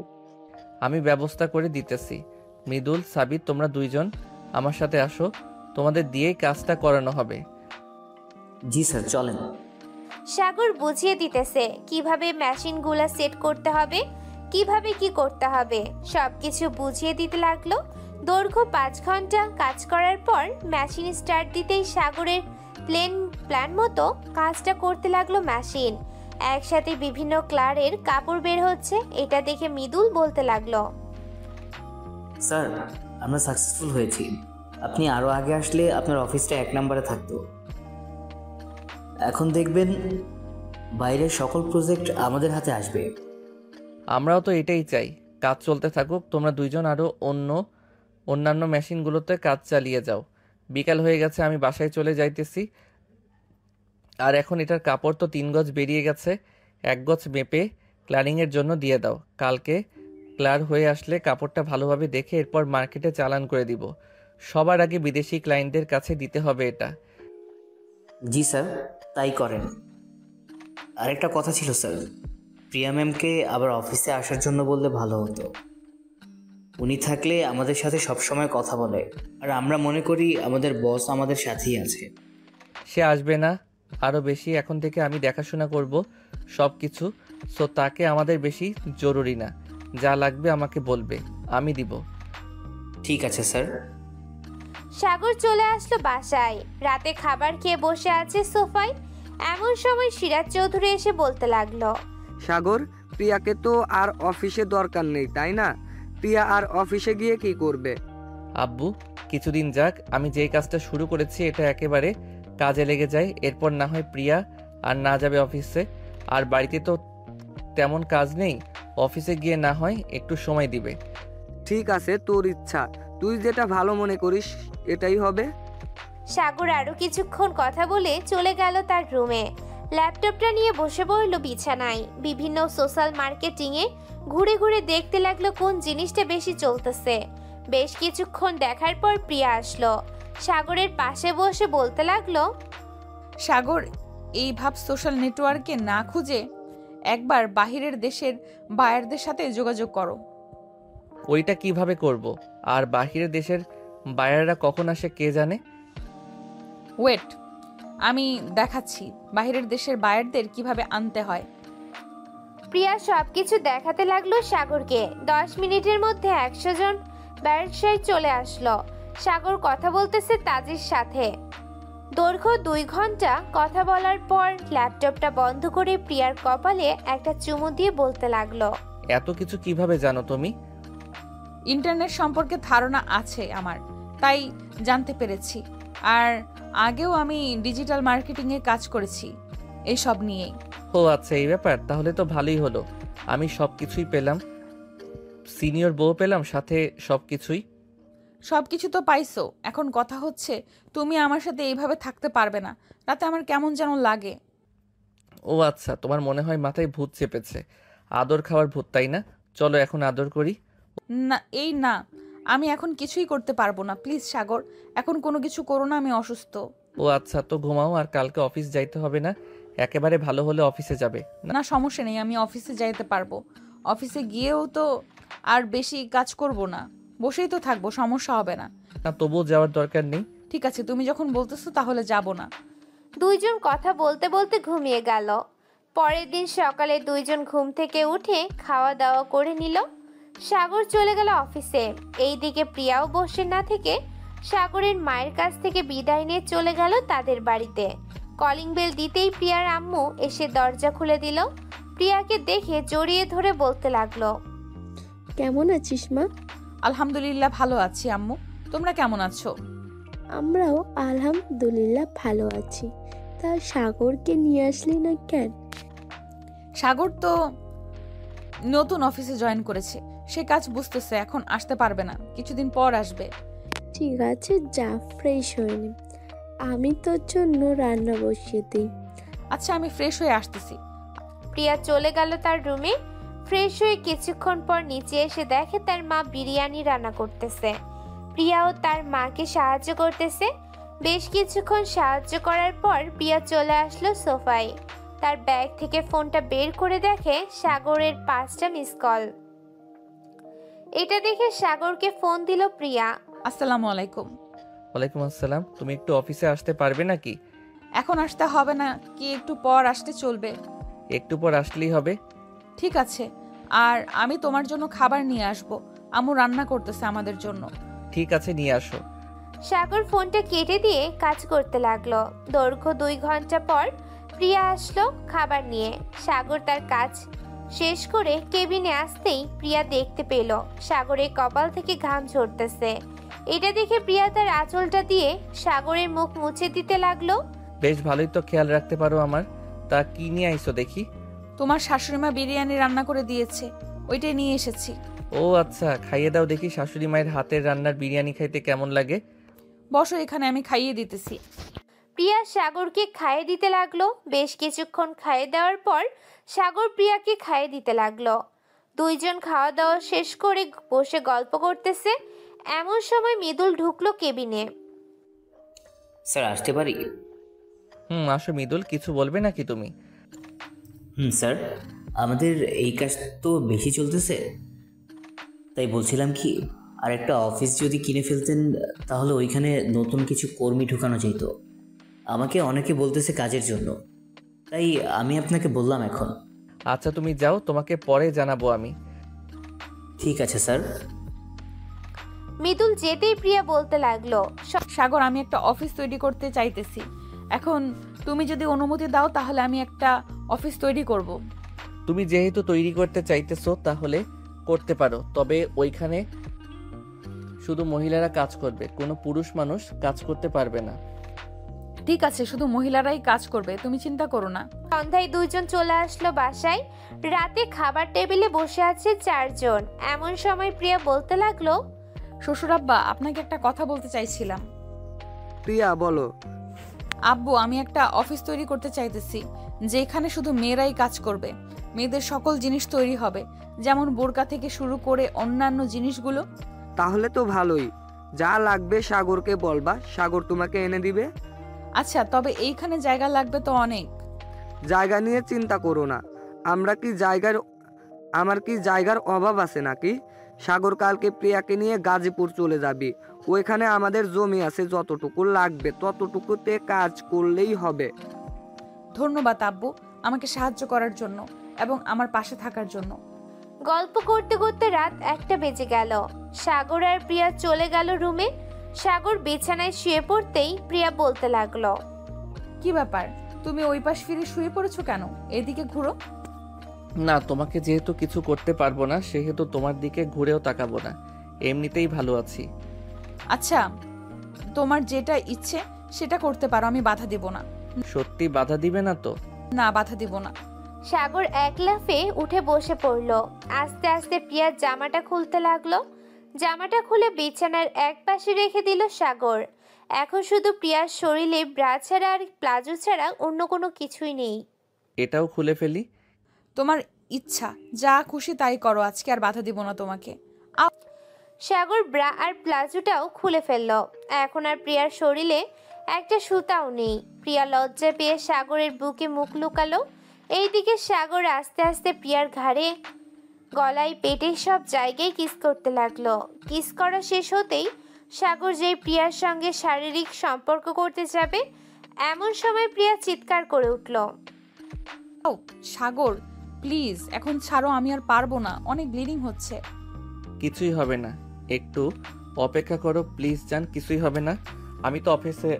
আমি ব্যবস্থা করে দিতেছি। মৃদুল, সাবিত, তোমরা 2 জন আমার সাথে আসো, তোমাদের দিয়েই কাজটা করানো হবে। জি স্যার, চলেন। সাগর বুঝিয়ে দিতেছে কিভাবে মেশিনগুলো সেট করতে হবে, কিভাবে কি করতে হবে, সবকিছু বুঝিয়ে দিতে লাগলো। দৈর্ঘ্য 5 ঘন্টা কাজ করার পর মেশিন স্টার্ট দিতেই সাগরের প্ল্যান মতো কাজটা করতে লাগলো মেশিন। একসাথে বিভিন্ন কালারের কাপড় বের হচ্ছে, এটা দেখে মৃদুল বলতে লাগলো, স্যার, আমরা সাকসেসফুল হয়েছি। আপনি আরও আগে আসলে আপনার অফিসটা 1 নম্বরে থাকতো। এখন দেখবেন বাইরের সকল প্রজেক্ট আমাদের হাতে আসবে। আমরাও তো এটাই চাই, কাজ চলতে থাকুক, তোমরা 2 জন আরও অন্যান্য মেশিনগুলোতে কাজ চালিয়ে যাও। বিকাল হয়ে গেছে, আমি বাসায় চলে যাইতেছি। আর এখন এটার কাপড় তো 3 গজ বেরিয়ে গেছে, 1 গজ মেপে ক্লারিংয়ের জন্য দিয়ে দাও। কালকে ক্লার হয়ে আসলে কাপড়টা ভালোভাবে দেখে এরপর মার্কেটে চালান করে দিব। সবার আগে বিদেশি ক্লায়েন্টদের কাছে দিতে হবে এটা। জি স্যার, তাই করেন। আরেকটা কথা ছিল স্যার, প্রিয়া ম্যামকে আবার অফিসে আসার জন্য বললে ভালো হতো। উনি থাকলে আমাদের সাথে সবসময় কথা বলে, আর আমরা মনে করি আমাদের বস আমাদের সাথেই আছে। সে আসবে না, আরও বেশি এখন থেকে আমি দেখাশোনা করব সব কিছু। সো তাকে আমাদের বেশি জরুরি না, যা লাগবে আমাকে বলবে, আমি দিব। ঠিক আছে স্যার। সাগর চলে আসলো বাসায়। রাতে খাবার খেয়ে বসে আছে সোফায়। এমন সময় সিরাজ চৌধুরী এসে বলতে লাগলো, সাগর, প্রিয়াকে তো আর অফিসে দরকার নেই, তাই না? প্রিয়া আর অফিসে গিয়ে কি করবে? আব্বু, কিছুদিন যাক, আমি যেই কাজটা শুরু করেছি এটা একেবারে কাজে লেগে যায়, এরপর না হয় প্রিয়া আর না যাবে অফিসে। আর বাড়িতে তো তেমন কাজ নেই, অফিসে গিয়ে না হয় একটু সময় দিবে। ঠিক আছে, তোর ইচ্ছা, তুই যেটা ভালো মনে করিস এটাই হবে। সাগর আরো কিছুক্ষণ কথা বলে চলে গেল তার রুমে। ল্যাপটপটা নিয়ে বসে পড়ল বিছানায়। বিভিন্ন সোশ্যাল মার্কেটিংয়ে ঘুরে ঘুরে দেখতে লাগলো কোন জিনিসটা বেশি চলতেছে। বেশ কিছুক্ষণ দেখার পর প্রিয়া আসলো। সাগরের পাশে বসে বলতে লাগলো, সাগর, এই ভাব সোশ্যাল নেটওয়ার্কে না খুঁজে একবার বাহিরের দেশের বায়ারদের সাথে যোগাযোগ করো। ওইটা কিভাবে করব? আর বাহিরের দেশের বায়াররা কখন আসে কে জানে? ওয়েট, আমি দেখাচ্ছি বাহিরের দেশের বায়ারদের কিভাবে আনতে হয়। প্রিয়া সবকিছু দেখাতে লাগলো সাগরকে। 10 মিনিটের মধ্যে 100 জন ব্যবসায়ী চলে আসলো। সাগর কথা বলতেছে তাজির সাথে। দৈর্ঘ্য 2 ঘন্টা কথা বলার পর ল্যাপটপটা বন্ধ করে প্রিয়ার কপালে একটা চুমু দিয়ে বলতে লাগলো, এত কিছু কিভাবে জানো তুমি? ইন্টারনেট সম্পর্কে ধারণা আছে আমার, তাই জানতে পেরেছি। আর আগেও আমি ডিজিটাল মার্কেটিংয়ে কাজ করেছি এইসব নিয়েই। ও আচ্ছা, এই ব্যাপার, তাহলে তো ভালোই হলো। আমি সব কিছুই পেলাম, সিনিয়র বউ পেলাম, সাথে সব কিছুই। সব কিছু তো পাইছো, এখন কথা হচ্ছে তুমি আমার সাথে এইভাবে থাকতে পারবে না। রাতে আমার কেমন যেন লাগে। ও আচ্ছা, তোমার মনে হয় মাথায় ভূত চেপেছে। আদর খাওয়ার ভূত, তাই না? চলো এখন আদর করি। না, না, আমি এখন কিছুই করতে পারবো না। প্লিজ সাগর, এখন কোনো কিছু করো না, আমি অসুস্থ। ও আচ্ছা, তো ঘুমাও, আর কালকে অফিস যাইতে হবে না। একেবারে ভালো হলে অফিসে যাবে। না সমস্যা নেই, আমি অফিসে যাইতে পারবো। অফিসে গিয়েও তো আর বেশি কাজ করব না, বসেই তো থাকবো, সমস্যা হবে না। না, তবুও যাওয়ার দরকার নেই। ঠিক আছে, তুমি যখন বলতেছো তাহলে যাব না। দুইজন কথা বলতে বলতে ঘুমিয়ে গেল। পরের দিন সকালে দুইজন ঘুম থেকে উঠে খাওয়া দাওয়া করে নিল। সাগর চলে গেল অফিসে। এইদিকে প্রিয়াও বসে না থেকে সাগরের মায়ের কাছ থেকে বিদায় নিয়ে চলে গেল তাদের বাড়িতে। কলিং বেল দিতেই প্রিয়ার আম্মু এসে দরজা খুলে দিল। প্রিয়াকে দেখে জড়িয়ে ধরে বলতে লাগলো, কেমন আছিস মা? আলহামদুলিল্লাহ ভালো আছি আম্মু, তোমরা কেমন আছো? আমরাও আলহামদুলিল্লাহ ভালো আছি। তা সাগরকে নিয়ে আসলি না কেন? সাগর তো নতুন অফিসে জয়েন করেছে, সে কাজ বুঝতেছে, এখন আসতে পারবে না, কিছুদিন পর আসবে। ঠিক আছে, যা ফ্রেশ হয়ে নে, আমি তোর জন্য রান্না বসিয়ে দিই। আচ্ছা, আমি ফ্রেশ হয়ে আসতেছি। প্রিয়া চলে গেল তার রুমে। ফ্রেশ হয়ে কিছুক্ষণ পর নিচে এসে দেখে তার মা বিরিয়ানি রান্না করতেছে। প্রিয়াও তার মাকে সাহায্য করতেছে। বেশ কিছুক্ষণ সাহায্য করার পর প্রিয়া চলে আসলো সোফায়। তার ব্যাগ থেকে ফোনটা বের করে দেখে সাগরের 5টা মিস কল। এটা দেখে সাগরকে ফোন দিল প্রিয়া। আসসালামু আলাইকুম। ওয়ালাইকুম আসসালাম। তুমি একটু অফিসে আসতে পারবে নাকি? এখন আসতে হবে না কি, একটু পর আসতে চলবে? একটু পর আসলেই হবে। ঠিক আছে, আর আমি তোমার জন্য খাবার নিয়ে আসবো, আম্মু রান্না করতেছে আমাদের জন্য। ঠিক আছে, নিয়ে আসো। সাগর ফোনটা কেটে দিয়ে কাজ করতে লাগলো। দৈর্ঘ্য 2 ঘন্টা পর প্রিয়া আসলো খাবার নিয়ে। সাগর তার কাজ শেষ করে কেবিনে আসতেই প্রিয়া দেখতে পেল সাগরের কপাল থেকে ঘাম ঝরতেছে। এটা দেখে প্রিয়া তার আঁচলটা দিয়ে সাগরের মুখ মুছে দিতে লাগলো। বেশ ভালোই তো খেয়াল রাখতে পারো আমার। তা কি নিয়ে আইছো দেখি? তোমার শাশুড়িমা বিরিয়ানি রান্না করে দিয়েছে, ওইটাই নিয়ে এসেছি। ও আচ্ছা, খাইয়ে দাও দেখি। শাশুড়ি মায়ের হাতের রান্নার বিরিয়ানি খাইতে কেমন লাগে? বসো এখানে, আমি খাইয়ে দিতেছি। প্রিয়া সাগরকে খাইয়ে দিতে লাগলো। বেশ কিছুক্ষণ খাইয়ে দেওয়ার পর সাগর প্রিয়াকে খাইয়ে দিতে লাগলো। দুইজন খাওয়া দাওয়া শেষ করে বসে গল্প করতেছে। এমন সময় মৃদুল ঢুকলো কেবিনে। স্যার আসতে পারি? আসো মৃদুল, কিছু বলবে নাকি তুমি? স্যার, আমাদের এই কাজ তো বেশি চলতেছে, তাই বলছিলাম কি, আর একটা অফিস যদি কিনে ফেলতেন তাহলে ওইখানে নতুন কিছু কর্মী ঢুকানো যেত। আমাকে অনেকে বলতেছে কাজের জন্য, তাই আমি আপনাকে বললাম এখন। আচ্ছা তুমি যাও, তোমাকে পরে জানাবো আমি। ঠিক আছে স্যার। মৃদুল যেতেই প্রিয়া বলতে লাগলো, সাগর, আমি একটা অফিস তৈরি করতে চাইতেছি। এখন তুমি যদি অনুমতি দাও তাহলে আমি একটা অফিস তৈরি করব। তুমি যেহেতু তৈরি করতে চাইতেছো তাহলে করতে পারো, তবে ওইখানে শুধু মহিলারা কাজ করবে, কোনো পুরুষ মানুষ কাজ করতে পারবে না। ঠিক আছে, শুধু মহিলারাই কাজ করবে, তুমি চিন্তা করো না। সন্ধ্যায় দুইজন চলে আসলো বাসায়। রাতে খাবার টেবিলে বসে আছে 4 জন। এমন সময় প্রিয়া বলতে লাগলো, শ্বশুরাব্বা, আপনাকে একটা কথা বলতে চাইছিলাম। প্রিয়া বলো। আব্বু, আমি একটা অফিস তৈরি করতে চাইতেছি, যেখানে শুধু মেয়েরাই কাজ করবে। মেয়েদের সকল জিনিস তৈরি হবে, যেমন বোরকা থেকে শুরু করে অন্যান্য জিনিসগুলো। তাহলে তো ভালোই, যা লাগবে সাগরকে বলবা, সাগর তোমাকে এনে দিবে। আচ্ছা, তবে এইখানে জায়গা লাগবে তো অনেক। জায়গা নিয়ে চিন্তা করো না, আমার কি জায়গার অভাব আছে নাকি? সাগর কালকে প্রিয়াকে নিয়ে গাজীপুর চলে যাবি, ওইখানে আমাদের জমি আছে, যতটুকু লাগবে ততটুকুতে কাজ করলেই হবে। ধন্যবাদ আব্বু, আমাকে সাহায্য করার জন্য এবং আমার পাশে থাকার জন্য। গল্প করতে করতে রাত 1টা বেজে গেল। সাগর আর প্রিয়া চলে গেল রুমে। সাগর বিছানায় শুয়ে পড়তেই প্রিয়া বলতে লাগলো, কি ব্যাপার, তুমি ওই পাশ ফিরে শুয়ে পড়েছো কেন? এদিকে ঘুরো। না, তোমাকে যেহেতু কিছু করতে পারবো না সেহেতু তোমার দিকে ঘুরেও তাকাবো না, এমনিতেই ভালো আছি। আচ্ছা, তোমার যেটা ইচ্ছে সেটা করতে পারো, আমি বাধা দেব না। সত্যি বাধা দিবে না তো? না, বাধা দেব না। সাগর এক লাফে উঠে বসে পড়লো। আস্তে আস্তে প্রিয়ার জামাটা খুলতে লাগলো। জামাটা খুলে বিছানার এক পাশে রেখে দিল সাগর। এখন শুধু প্রিয়ার শরীরে ব্রা ছাড়া আর প্লাজো ছাড়া অন্য কোনো কিছুই নেই। এটাও খুলে ফেলি? তোমার ইচ্ছা, যা খুশি তাই করো, আজকে আর বাধা দিব না তোমাকে। সাগর ব্রা আর প্লাজোটাও খুলে ফেলল। এখন আর প্রিয়ার শরীরে একটা সুতাও নেই। প্রিয়া লজ্জা পেয়ে সাগরের বুকে মুখ লুকালো। এইদিকে সাগর আস্তে আস্তে প্রিয়ার ঘাড়ে, গলায়, পেটে সব জায়গায় কিস করতে লাগলো। কিস করা শেষ হতেই সাগর যেই প্রিয়ার সঙ্গে শারীরিক সম্পর্ক করতে যাবে, এমন সময় প্রিয়া চিৎকার করে উঠল। ও সাগর, প্লিজ এখন ছাড়ো, আমি আর পারবো না, অনেক ব্লিডিং হচ্ছে। কিছুই হবে না, একটু অপেক্ষা করো প্লিজ জান, কিছুই হবে না। আমি তো অফিসে।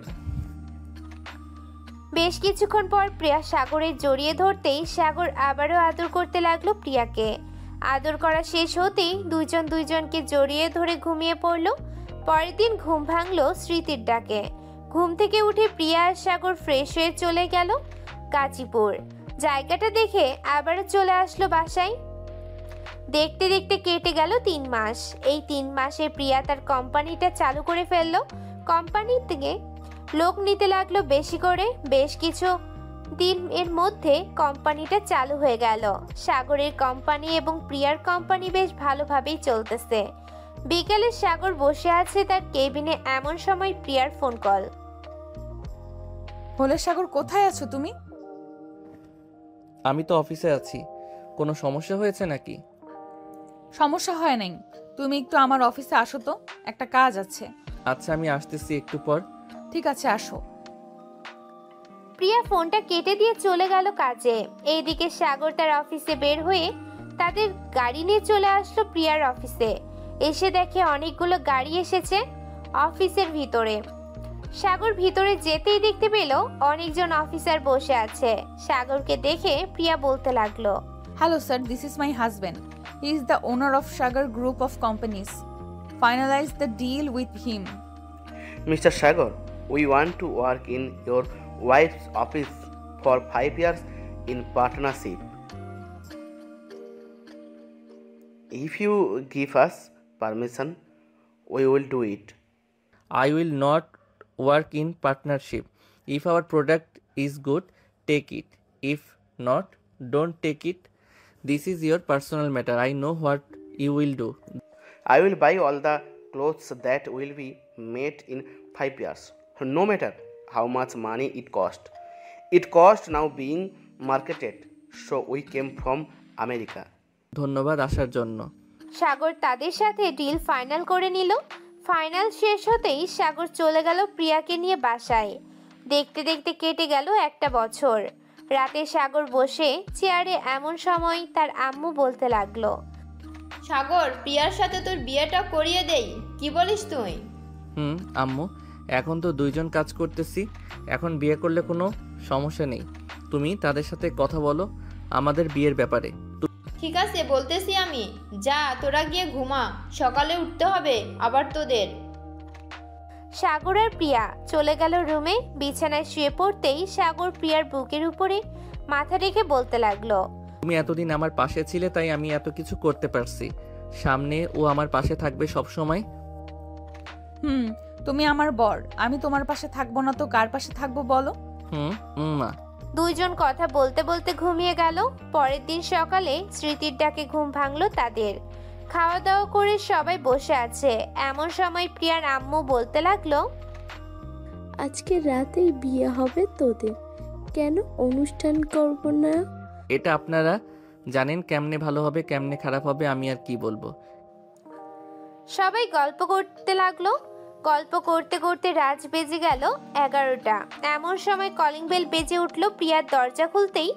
বেশ কিছুক্ষণ পর প্রিয়া সাগরের জড়িয়ে ধরতেই সাগর আবারও আদর করতে লাগলো প্রিয়াকে। আদর করা শেষ হতেই দুইজন দুইজনকে জড়িয়ে ধরে ঘুমিয়ে পড়ল। পরের দিন ঘুম ভাঙলো স্মৃতির ডাকে। ঘুম থেকে উঠে প্রিয়া আর সাগর ফ্রেশ হয়ে চলে গেল গাজীপুর। জায়গাটা দেখে আবারও চলে আসলো বাসায়। দেখতে দেখতে কেটে গেল 3 মাস। এই 3 মাসে প্রিয়া তার কোম্পানিটা চালু করে ফেললো। কোম্পানি থেকে লোক নিতে লাগলো বেশি করে। বেশ কিছু দিন এর মধ্যে কোম্পানিটা চালু হয়ে গেল। সাগরের কোম্পানি এবং প্রিয়ার কোম্পানি বেশ ভালোভাবেই চলতেছে। বিকেলে সাগর বসে আছে তার কেবিনে, এমন সময় প্রিয়ার ফোন কল। হলে সাগর, কোথায় আছো তুমি? আমি তো অফিসে আছি। কোনো সমস্যা হয়েছে নাকি? সমস্যা হয় নাই, তুমি একটু আমার অফিসে আসো তো, একটা কাজ আছে। আচ্ছা আমি আসতেছি একটু পর। ঠিক আছে, আসো। প্রিয়া ফোনটা কেটে দিয়ে চলে গেল কাজে। এইদিকে সাগর তার অফিসে বের হয়ে তাদের গাড়ি নিয়ে চলে আসলো প্রিয়ার অফিসে। এসে দেখে অনেকগুলো গাড়ি এসেছে অফিসের ভিতরে। সাগর ভিতরে যেতেই দেখতে পেল অনেকজন অফিসার বসে আছে। সাগরকে দেখে প্রিয়া বলতে লাগলো, hello sir, this is my husband. He is the owner of Sagar group of companies. Finalize the deal with him. Mr. Sagar, we want to work in your wife's office for 5 years in partnership. If you give us permission, we will do it. I will not work in partnership. If our product is good, take it. If not, don't take it. This is your personal matter. I know what you will do. I will buy all the clothes that will be made in 5 years, no matter how much money it cost. It cost now being marketed, so we came from America. ধন্যবাদ আসার জন্য। সাগর তাদের সাথে deal final করে নিল। Final শেষ হতেই সাগর চলে গেল প্রিয়াকে নিয়ে বাসায়। দেখতে দেখতে কেটে গেল 1 বছর। রাতে সাগর বসে চেয়ারে, এমন সময় তার আম্মু বলতে লাগলো, সাগর, প্রিয়ার সাথে তোর বিয়েটা করিয়ে দেই, কি বলিস তুই? আম্মু, এখন তো 2 জন কাজ করতেছি, এখন বিয়ে করলে কোনো সমস্যা নেই। তুমি তাদের সাথে কথা বলো আমাদের বিয়ের ব্যাপারে। ঠিক আছে, বলতেছি আমি। যা, তোরা গিয়ে ঘুমা, সকালে উঠতে হবে আবার তোদের। সাগর আর প্রিয়া চলে গেল রুমে। বিছানায় শুয়ে পড়তেই সাগর প্রিয়ার বুকের উপরে মাথা রেখে বলতে লাগলো, তুমি এতদিন আমার পাশে ছিলে তাই আমি এত কিছু করতে পারছি। সামনে ও আমার পাশে থাকবে সব সময়। তুমি আমার বর, আমি তোমার পাশে থাকবো না তো কার পাশে থাকবো বলো? মা। 2 জন কথা বলতে বলতে ঘুমিয়ে গেল। পরের দিন সকালে স্মৃতির ডাকে ঘুম ভাঙলো তাদের। খাওয়া দাওয়া করে সবাই বসে আছে, এমন সময় প্রিয়ার আম্মু বলতে লাগলো, আজকে রাতেই বিয়ে হবে তোদের, কেন অনুষ্ঠান করব না? এটা আপনারা জানেন কেমনে ভালো হবে কেমনে খারাপ হবে, আমি আর কি বলবো। সবাই গল্প করতে লাগলো। গল্প করতে করতে রাত বেজে গেল 11টা। এমন সময় কলিং বেল বেজে উঠলো। প্রিয়ার দরজা খুলতেই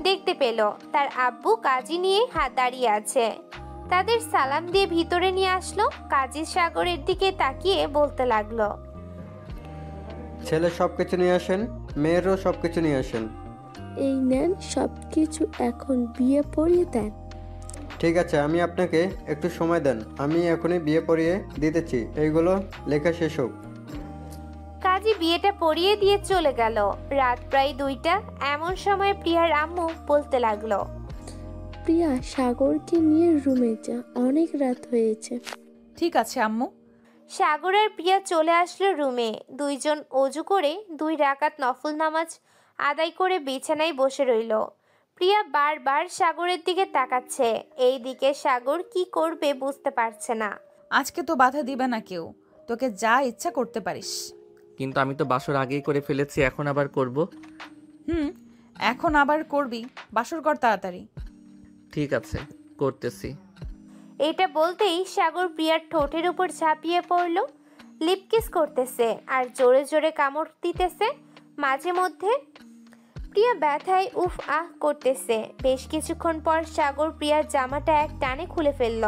দেখতে পেল তার আব্বু কাজী নিয়ে দাঁড়িয়ে আছে। তাদের সালাম দিয়ে ভিতরে নিয়ে আসলো। কাজী সাগরের দিকে তাকিয়ে বলতে লাগলো, ছেলে সবকিছু নিয়ে আসেন, মেয়েরও সবকিছু নিয়ে আসেন। এই নেন সবকিছু, এখন বিয়ে পড়িয়ে দেন। ঠিক আছে, আমি আপনাকে একটু সময় দেন, আমি এখনই বিয়ে পড়িয়ে দিতেছি, এইগুলো লেখা শেষ হোক। কাজী বিয়েটা পড়িয়ে দিয়ে চলে গেল। রাত প্রায় 2টা। এমন সময় প্রিয়ার আম্মু বলতে লাগলো, প্রিয়া, সাগরকে নিয়ে রুমে যা, অনেক রাত হয়েছে। ঠিক আছে আম্মু। সাগর আর প্রিয়া চলে আসলো রুমে। 2 জন অজু করে 2 রাকাত নফল নামাজ আদায় করে বিছানায় বসে রইল। প্রিয়া বারবার সাগরের দিকে তাকাচ্ছে। এই দিকে সাগর কি করবে বুঝতে পারছে না। আজকে তো বাধা দিবে না কেউ, তোকে যা ইচ্ছা করতে পারিস। কিন্তু আমি তো বাসর আগেই করে ফেলেছি, এখন আবার করব? এখন আবার করবি? বাসর কর তাড়াতাড়ি। ঠিক আছে, করতেছি। এটা বলতেই সাগর প্রিয়ার ঠোঁটের উপর ঝাঁপিয়ে পড়ল, লিপ কিস করতেছে আর জোরে জোরে কামড় দিতেছে। মাঝে মধ্যে প্রিয়া ব্যথায় উফ আহ করতেছে। বেশ কিছুক্ষণ পর সাগর প্রিয়ার জামাটা এক টানে খুলে ফেলল।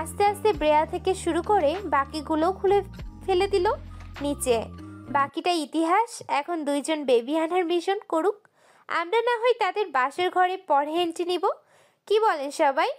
আস্তে আস্তে ব্রেয়া থেকে শুরু করে বাকিগুলো খুলে ফেলে দিল নিচে। বাকিটা ইতিহাস। এখন দুইজন বেবি আনার মিশন করুক, আমরা না হয় তাদের বাসের ঘরে পরে এন্ট্রি নিব। কি বলেন সবাই?